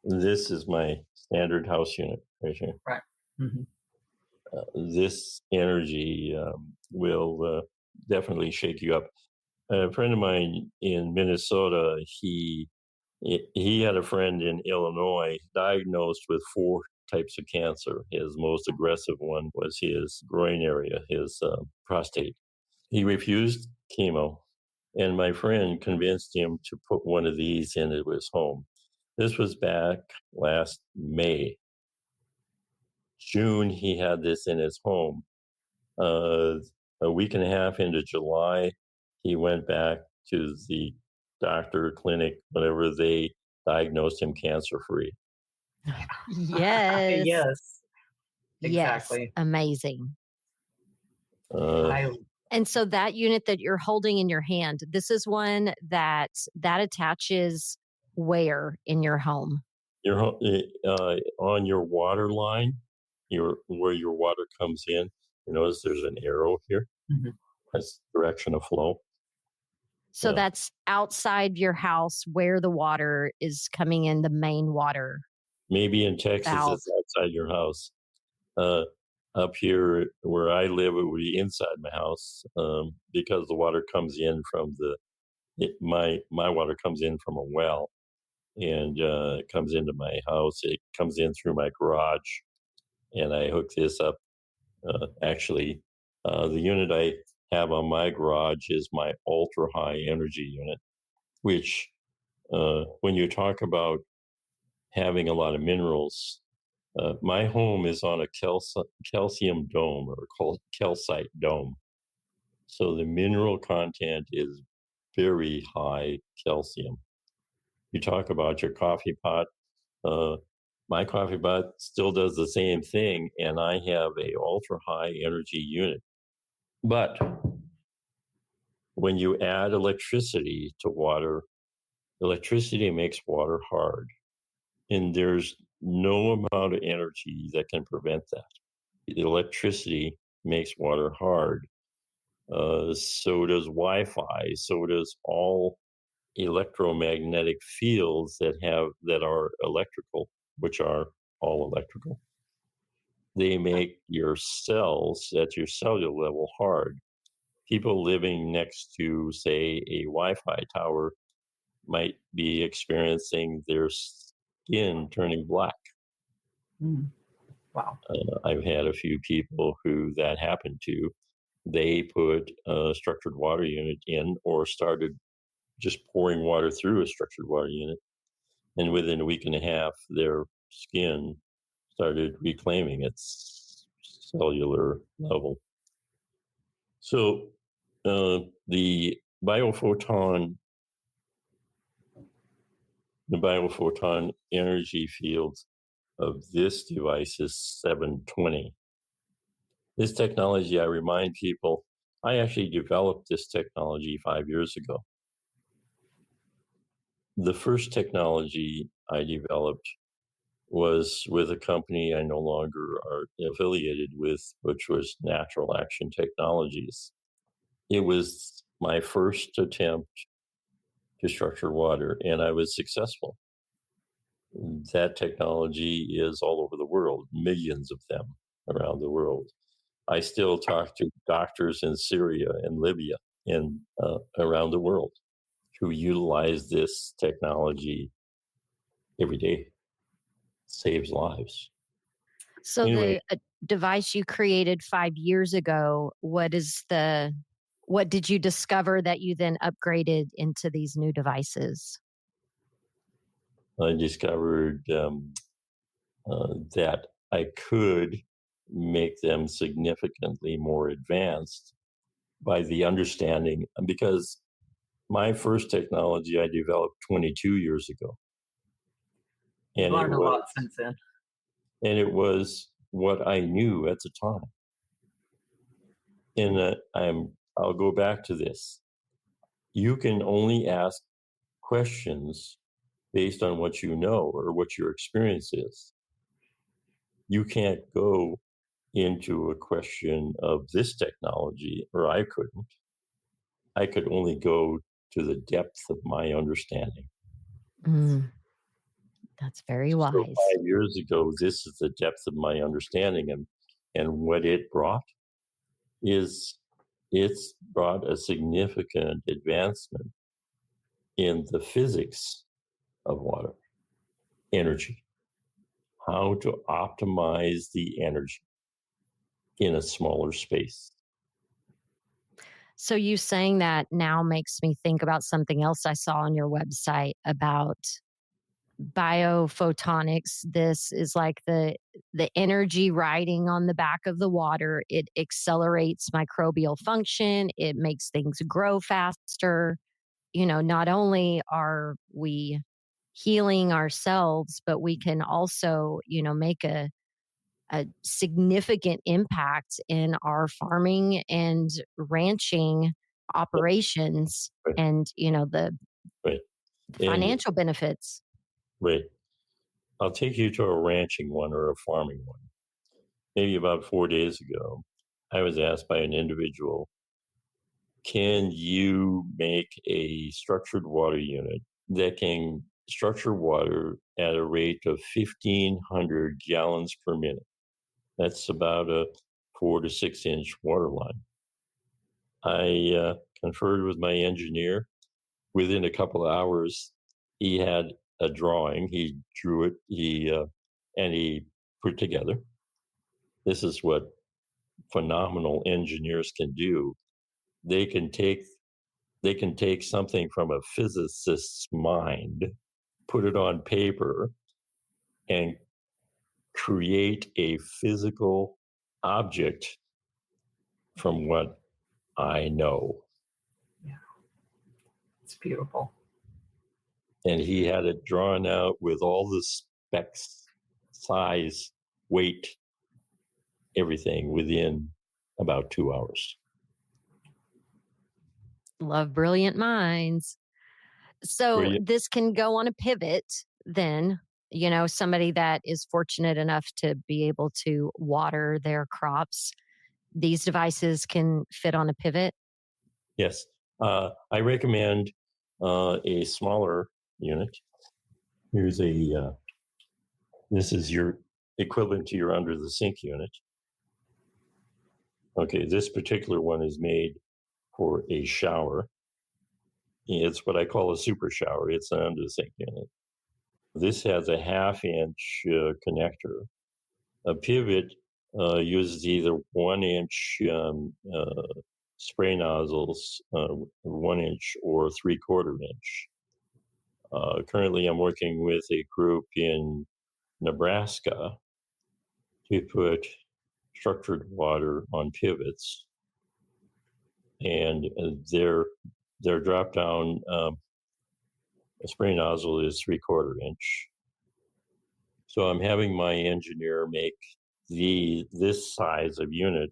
This is my standard house unit right here. Right. Mm-hmm. This energy will definitely shake you up. A friend of mine in Minnesota, he had a friend in Illinois diagnosed with 4 types of cancer. His most aggressive one was his groin area, his prostate. He refused chemo, and my friend convinced him to put one of these into his home. This was back last May. June, he had this in his home. A week and a half into July, he went back to the doctor, clinic, whatever, they diagnosed him cancer-free. Yes. Yes, Yes. exactly. Amazing. Uh, I And so that unit that you're holding in your hand, this is one that attaches where in your home? on your water line, where your water comes in, you notice there's an arrow here. Mhm. That's direction of flow. So Yeah. that's outside your house where the water is coming in, the main water Maybe in Texas, valve. it's outside your house. Uh, Up here where I live, it would be inside my house because the water comes in from my water comes in from a well, and it comes into my house. It comes in through my garage, and I hook this up. Actually, the unit I have on my garage is my ultra high energy unit, which, when you talk about having a lot of minerals, my home is on a calcium dome or calcite dome. So the mineral content is very high calcium. You talk about your coffee pot. Uh, my coffee pot still does the same thing, and I have a ultra high energy unit. But when you add electricity to water, electricity makes water hard, and there's no amount of energy that can prevent that. Electricity makes water hard. So does Wi-Fi. So does all electromagnetic fields that are electrical, which are all electrical. They make your cells at your cellular level hard. People living next to, say, a Wi-Fi tower might be experiencing their skin turning black. Mm. Wow. I've had a few people who that happened to. They put a structured water unit in or started just pouring water through a structured water unit. And within a week and a half, their skin started reclaiming its cellular level. So the biophoton the biophoton energy field of this device is 720. This technology, I remind people, I actually developed this technology 5 years ago. The first technology I developed was with a company I no longer are affiliated with, which was Natural Action Technologies. It was my first attempt to structure water, and I was successful. That technology is all over the world, millions of them around the world. I still talk to doctors in Syria and Libya and around the world who utilize this technology every day. Saves lives. So Anyway, the device you created 5 years ago, what did you discover that you then upgraded into these new devices? I discovered that I could make them significantly more advanced by the understanding, because my first technology I developed 22 years ago, You've and learned a lot since then. it was what I knew at the time. And I'll go back to this. You can only ask questions based on what you know or what your experience is. You can't go into a question of this technology, or I couldn't. I could only go to the depth of my understanding. Mm, that's very So wise. 5 years ago, this is the depth of my understanding, and what it brought is it's brought a significant advancement in the physics of water, energy, how to optimize the energy in a smaller space. So you saying that now makes me think about something else I saw on your website about biophotonics. This is like the energy riding on the back of the water. It accelerates microbial function. It makes things grow faster. Not only are we healing ourselves, but we can also, make a significant impact in our farming and ranching operations Right. and, the Right. financial benefits. Right. I'll take you to a ranching one or a farming one. Maybe about 4 days ago, I was asked by an individual, can you make a structured water unit that can structure water at a rate of 1,500 gallons per minute? That's about a 4 to 6 inch water line. I conferred with my engineer. Within a couple of hours, he had a drawing. He drew it. And he put together. This is what phenomenal engineers can do. They can take something from a physicist's mind, put it on paper, and create a physical object from what I know. Yeah. It's beautiful. And he had it drawn out with all the specs, size, weight, everything within about 2 hours. Love brilliant minds. So this can go on a pivot then, somebody that is fortunate enough to be able to water their crops. These devices can fit on a pivot. Yes. I recommend a smaller unit. Here's this is your equivalent to your under the sink unit. Okay, this particular one is made for a shower. It's what I call a super shower. It's an under the sink unit. This has a 1/2 inch connector. A pivot uses either 1 inch spray nozzles, 1 inch or 3/4 inch. Currently, I'm working with a group in Nebraska to put structured water on pivots, and their drop down spray nozzle is 3/4 inch. So I'm having my engineer make this size of unit.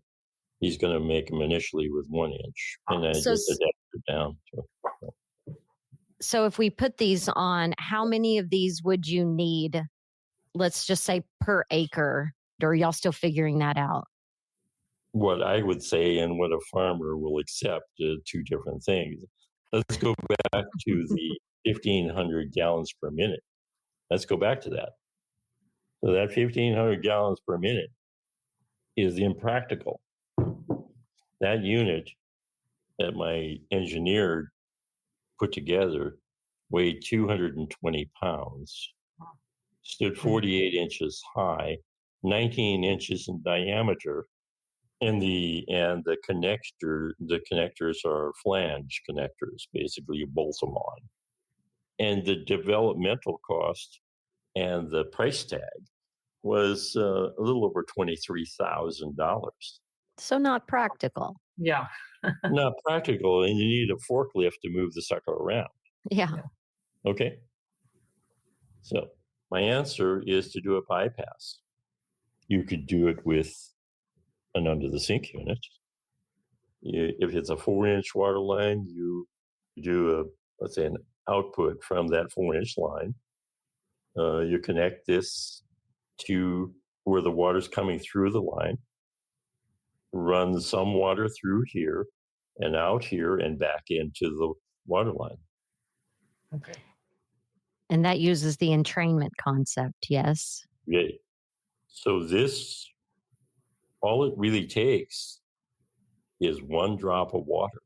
He's going to make them initially with 1 inch, and then just adapt it down. So if we put these on, how many of these would you need? Let's just say per acre. Or are y'all still figuring that out? What I would say and what a farmer will accept are two different things. Let's go back to the 1,500 gallons per minute. Let's go back to that. So that 1,500 gallons per minute is impractical. That unit that my engineer put together weighed 220 pounds, stood 48 inches high, 19 inches in diameter, and the connectors are flange connectors. Basically, you bolt them on. And the developmental cost and the price tag was a little over $23,000. So not practical. Yeah. Not practical, and you need a forklift to move the sucker around. Yeah. Okay. So my answer is to do a bypass. You could do it with an under the sink unit. If it's a 4-inch water line, you do let's say an output from that 4-inch line. You connect this to where the water's coming through the line, run some water through here and out here and back into the water line. Okay. And that uses the entrainment concept, yes? Yeah. So this, all it really takes is 1 drop of water.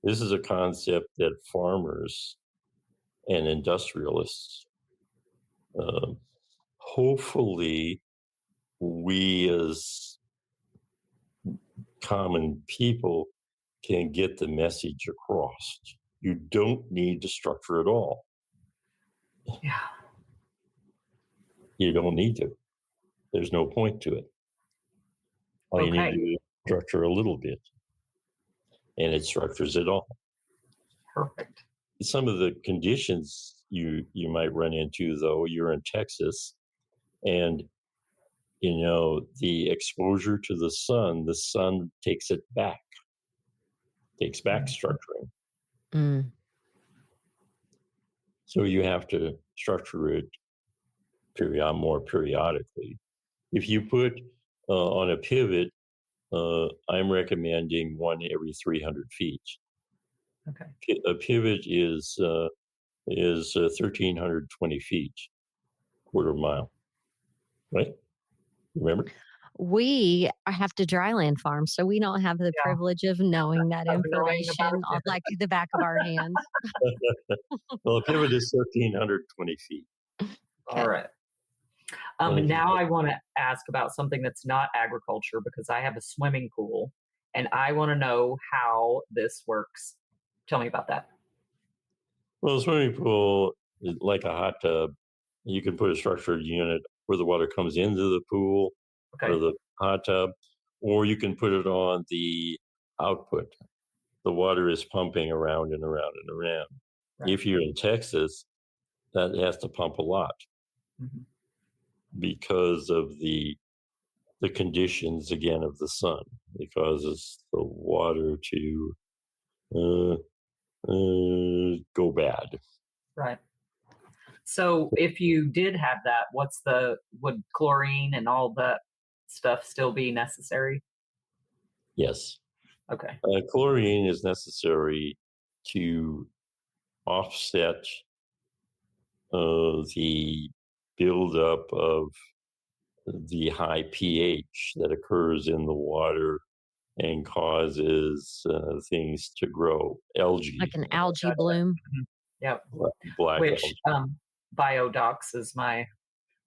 This is a concept that farmers and industrialists, hopefully we as common people can get the message across. You don't need to structure at all. Yeah. You don't need to. There's no point to it. All you need to do is structure a little bit, and it structures it all. Perfect. Some of the conditions you might run into, though, you're in Texas, and the exposure to the sun takes it back, takes back structuring. Mm. So you have to structure it more periodically. If you put on a pivot, I'm recommending one every 300 feet. Okay. A pivot is 1,320 feet, quarter mile, right? Remember? We have to dryland farm, so we don't have the privilege of knowing that information on like the back of our hand. Well, a pivot is 1,320 feet. All right. Now I want to ask about something that's not agriculture, because I have a swimming pool and I want to know how this works. Tell me about that. Well, a swimming pool is like a hot tub. You can put a structured unit where the water comes into the pool or the hot tub, or you can put it on the output. The water is pumping around and around and around. Right. If you're in Texas, that has to pump a lot because of the conditions, again, of the sun. It causes the water to go bad. Right. So if you did have that, would chlorine and all that stuff still be necessary? Yes. Okay. Chlorine is necessary to offset the buildup of the high pH that occurs in the water and causes things to grow, algae. Like an algae bloom. Yep. Black Which algae. Biodox is my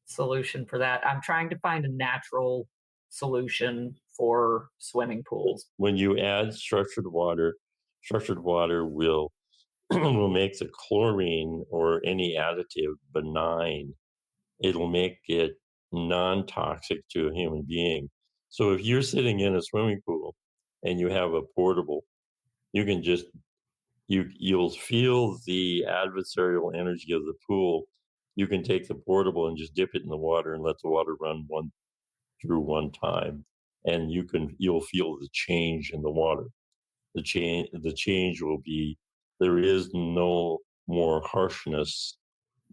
solution for that. I'm trying to find a natural solution for swimming pools. When you add structured water will will make the chlorine or any additive benign. It'll make it non-toxic to a human being. So if you're sitting in a swimming pool and you have a portable, you can just you'll feel the adversarial energy of the pool. You can take the portable and just dip it in the water and let the water run through one time, and you'll feel the change in the water. The change will be, there is no more harshness,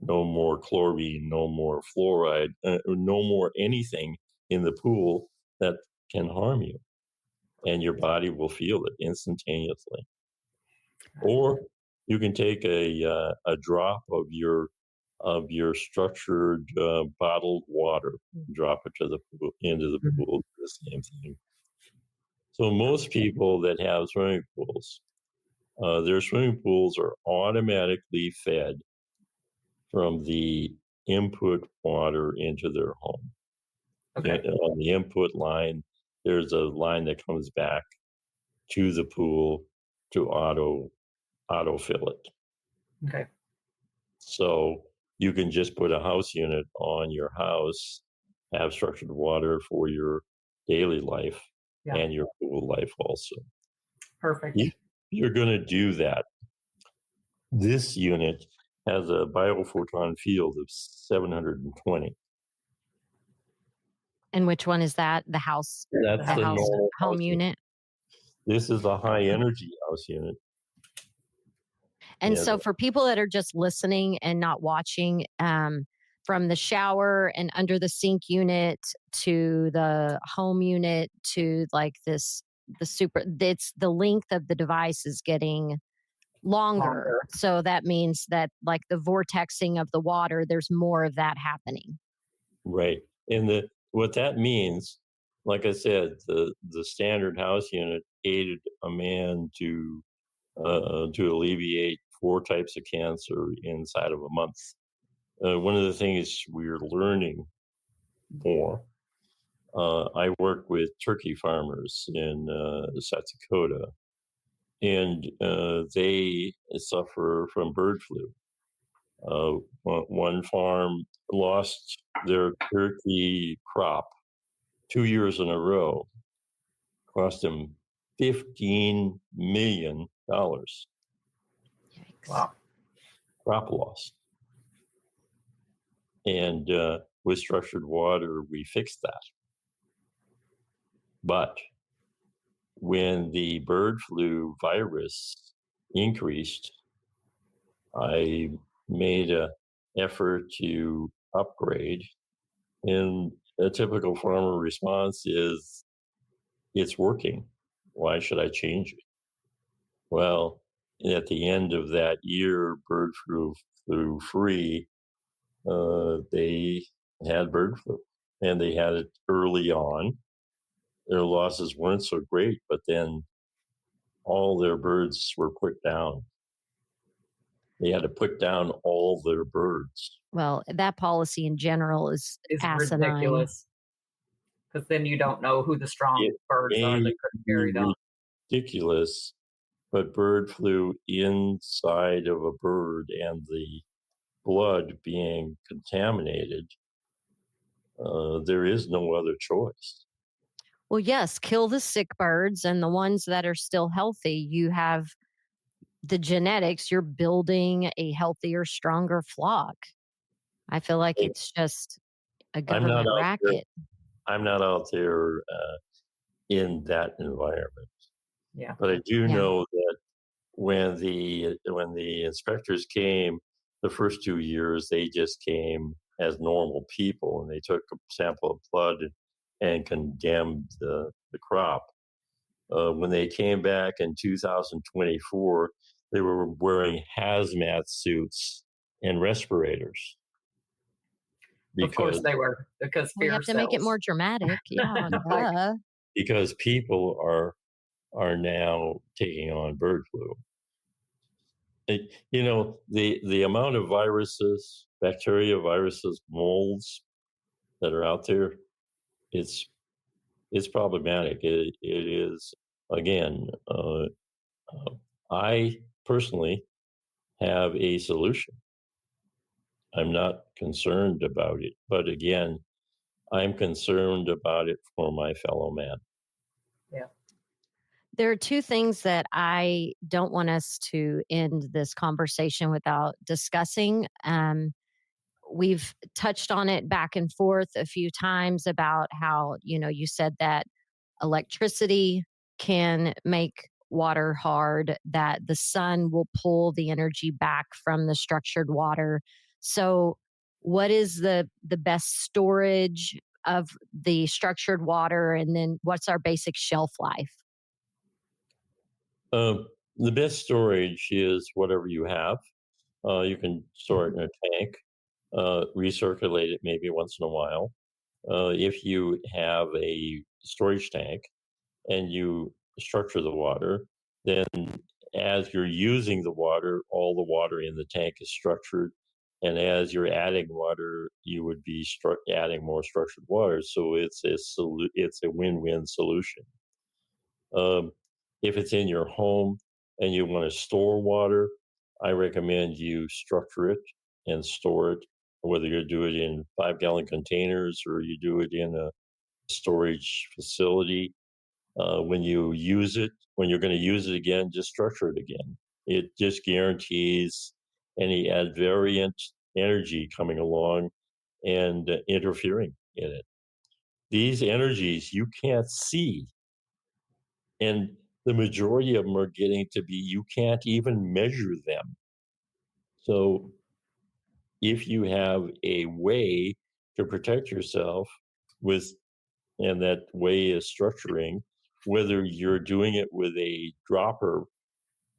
no more chlorine, no more fluoride, no more anything in the pool that can harm you, and your body will feel it instantaneously. Or you can take a drop of your structured bottled water, drop it into the pool, the same thing. So most people that have swimming pools, their swimming pools are automatically fed from the input water into their home. Okay. And on the input line, there's a line that comes back to the pool to autofill it. Okay. So you can just put a house unit on your house, have structured water for your daily life and your pool life also. Perfect. You're going to do that. This unit has a biophoton field of 720. And which one is that? The house? That's the normal home unit? This is a high energy house unit. And so for people that are just listening and not watching, from the shower and under the sink unit to the home unit to like it's the length of the device is getting longer. So that means that like the vortexing of the water, there's more of that happening. Right. And what that means, like I said, the standard house unit aided a man to alleviate 4 types of cancer inside of a month. One of the things we're learning more, I work with turkey farmers in South Dakota, and they suffer from bird flu. One farm lost their turkey crop 2 years in a row cost them $15 million Yikes. Wow. crop loss. And with structured water, we fixed that. But when the bird flu virus increased, I made an effort to upgrade. And a typical farmer response is, it's working. Why should I change it? Well, at the end of that year, bird flu free, they had bird flu, and they had it early on. Their losses weren't so great, but then all their birds were put down. They had to put down all their birds. Well, that policy in general is It's asinine. ridiculous. Because then you don't know who the strong birds are that couldn't carry it on. Ridiculous, but bird flu inside of a bird and the blood being contaminated, there is no other choice. Well, yes, kill the sick birds, and the ones that are still healthy, you have the genetics, you're building a healthier, stronger flock. I feel like it's just a government racket. I'm not out there in that environment. Yeah. But I do know that when the inspectors came the first 2 years, they just came as normal people, and they took a sample of blood and condemned the crop. When they came back in 2024, they were wearing hazmat suits and respirators. Of course they were, because We fear have to make it sells. more dramatic. Yeah, duh. Because people are now taking on bird flu. The amount of viruses, bacteria, viruses, molds that are out there, it's problematic. It is, again, I personally have a solution. I'm not concerned about it, but again, I'm concerned about it for my fellow man. Yeah. There are two things that I don't want us to end this conversation without discussing. We've touched on it back and forth a few times about how, you said that electricity can make water hard, that the sun will pull the energy back from the structured water. So, what is the best storage of the structured water, and then what's our basic shelf life? The best storage is whatever you have. You can store it in a tank, recirculate it maybe once in a while. If you have a storage tank and you structure the water, then as you're using the water, all the water in the tank is structured. And as you're adding water, you would be adding more structured water. So it's a win-win solution. If it's in your home and you want to store water, I recommend you structure it and store it, whether you do it in 5-gallon containers or you do it in a storage facility. When you use it, when you're going to use it again, just structure it again. It just guarantees any advariant energy coming along and interfering in it. These energies you can't see, and the majority of them are getting to be, you can't even measure them. So if you have a way to protect yourself and that way is structuring, whether you're doing it with a dropper,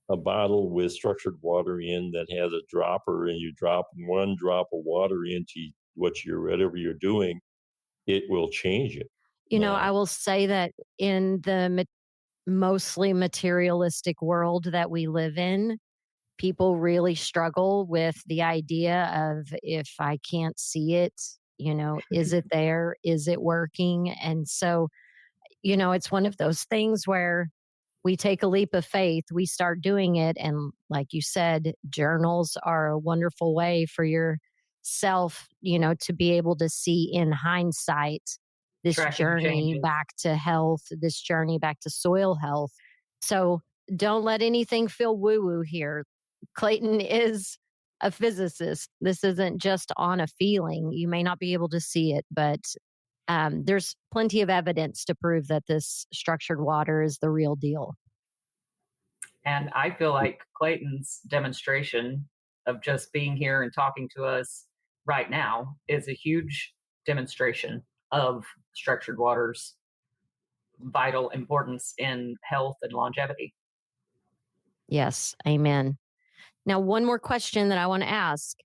a bottle with structured water in that has a dropper, and you drop 1 drop of water into whatever you're doing, it will change it. I will say that in the mostly materialistic world that we live in, people really struggle with the idea of, if I can't see it, is it there? Is it working? And so, it's one of those things where we take a leap of faith, we start doing it. And like you said, journals are a wonderful way for your self, to be able to see in hindsight this Tracking journey changes. back to health, this journey back to soil health. So don't let anything feel woo woo here. Clayton is a physicist. This isn't just on a feeling. You may not be able to see it, but there's plenty of evidence to prove that this structured water is the real deal. And I feel like Clayton's demonstration of just being here and talking to us right now is a huge demonstration of structured water's vital importance in health and longevity. Yes, amen. Now, one more question that I want to ask.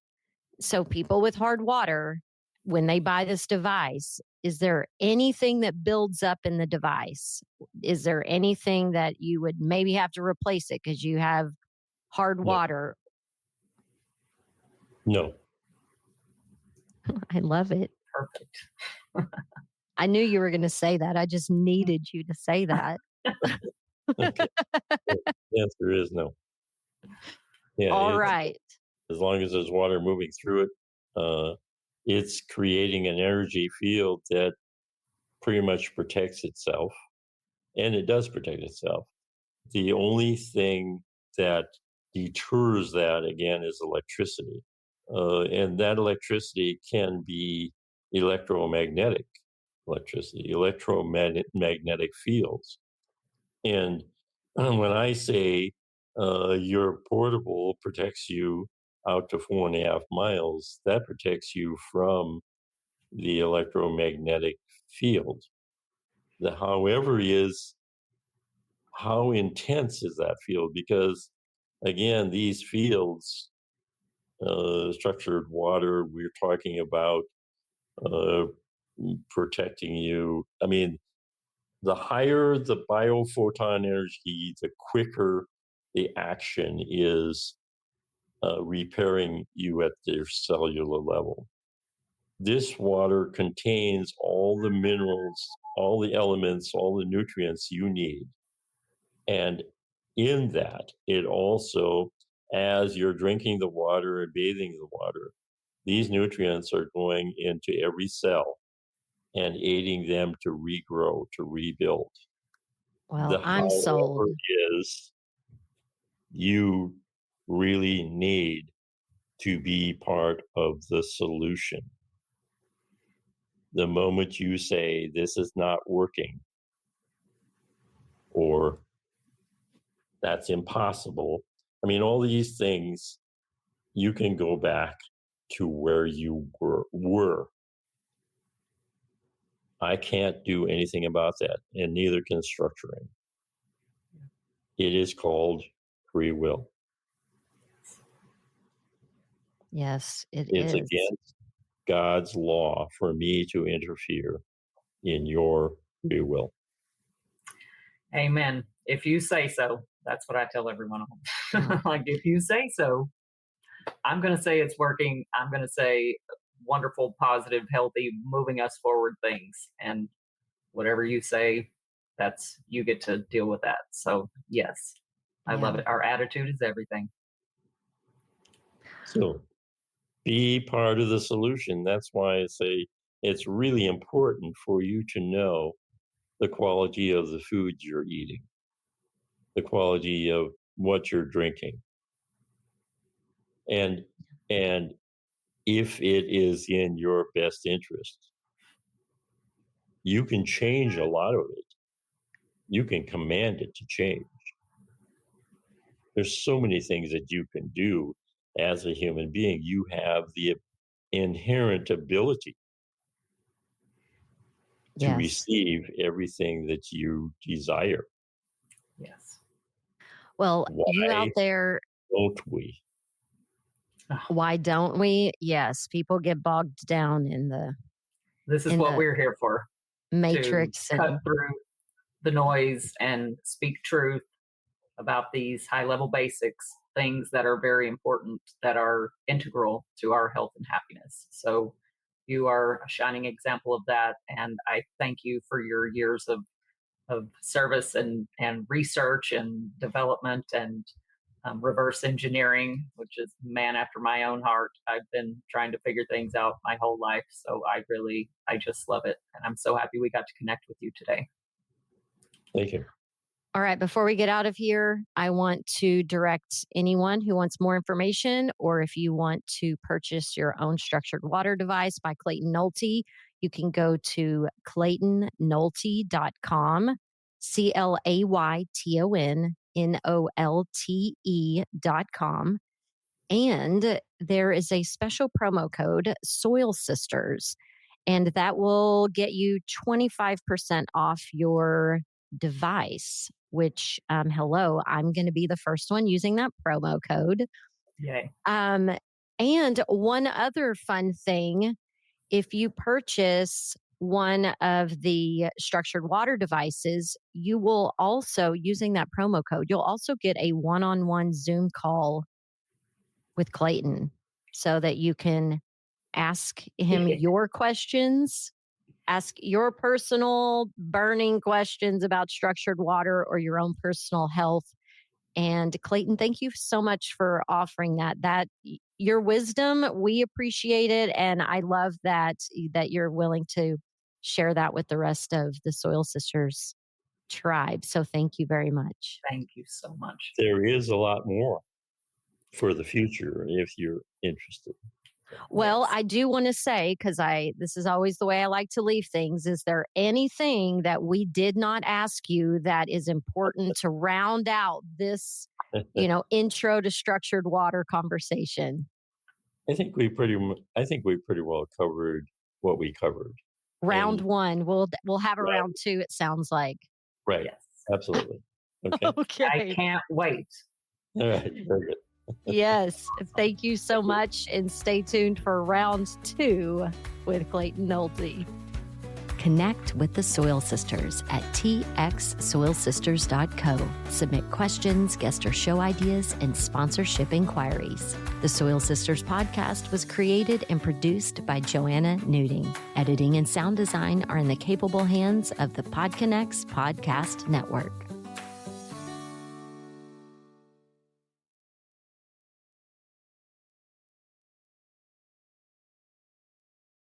So, people with hard water, when they buy this device, is there anything that builds up in the device? Is there anything that you would maybe have to replace it because you have hard No. water? No. I love it. Perfect. I knew you were going to say that. I just needed you to say that. Okay. The answer is no. Yeah. All right. As long as there's water moving through it, it's creating an energy field that pretty much protects itself, and it does protect itself. The only thing that deters that again is electricity, and that electricity can be electromagnetic electricity, electromagnetic fields. And when I say your portable protects you out to 4.5 miles, that protects you from the electromagnetic field. The however is how intense is that field? Because again, these fields, structured water, we're talking about uh, protecting you. I mean, the higher the biophoton energy, the quicker the action is repairing you at their cellular level. This water contains all the minerals, all the elements, all the nutrients you need. And in that, it also, as you're drinking the water and bathing the water, these nutrients are going into every cell and aiding them to regrow, to rebuild. Well, The I'm sold. however is you really need to be part of the solution. The moment you say this is not working or that's impossible, I mean, all these things, you can go back to where you were. I can't do anything about that, and neither can structuring. It is called free will. Yes, it It's is. against God's law for me to interfere in your free will. Amen. If you say so, that's what I tell everyone. Like, if you say so, I'm going to say it's working. I'm going to say wonderful, positive, healthy, moving us forward things. And whatever you say, that's you get to deal with that. So, yes, I love Yeah. it. Our attitude is everything. So be part of the solution. That's why I say it's really important for you to know the quality of the foods you're eating, the quality of what you're drinking. And if it is in your best interest, you can change a lot of it. You can command it to change. There's so many things that you can do as a human being. You have the inherent ability to Yes. receive everything that you desire. Yes. Well, you out Why there, don't we? why don't we? Yes, people get bogged down in This is in what the we're here for, to matrix and cut through the noise and speak truth about these high level basics, things that are very important, that are integral to our health and happiness. So you are a shining example of that. And I thank you for your years of service and research and development and reverse engineering, which is man after my own heart. I've been trying to figure things out my whole life. So I just love it. And I'm so happy we got to connect with you today. Thank you. All right, before we get out of here, I want to direct anyone who wants more information, or if you want to purchase your own structured water device by Clayton Nolte, you can go to claytonnolte.com, ClaytonNolte.com. And there is a special promo code, Soil Sisters, and that will get you 25% off your device, which, hello, I'm going to be the first one using that promo code. Yay. And one other fun thing, if you purchase one of the structured water devices, you will also, using that promo code, you'll also get a one-on-one Zoom call with Clayton so that you can ask him your questions, ask your personal burning questions about structured water or your own personal health. And Clayton, thank you so much for offering that your wisdom, we appreciate it. And I love that you're willing to share that with the rest of the Soil Sisters tribe. So thank you very much. Thank you so much. There is a lot more for the future if you're interested. Well, Yes. I do want to say, because this is always the way I like to leave things, is there anything that we did not ask you that is important to round out this, intro to structured water conversation? I think we pretty well covered what we covered. Round And- one. We'll have a Right. round two, it sounds like. Right. Yes. Absolutely. Okay. Okay. I can't wait. All right. Very good. Yes. Thank you so much. And stay tuned for round two with Clayton Nolte. Connect with the Soil Sisters at txsoilsisters.co. Submit questions, guest or show ideas, and sponsorship inquiries. The Soil Sisters podcast was created and produced by Joanna Nuding. Editing and sound design are in the capable hands of the PodConnects Podcast Network.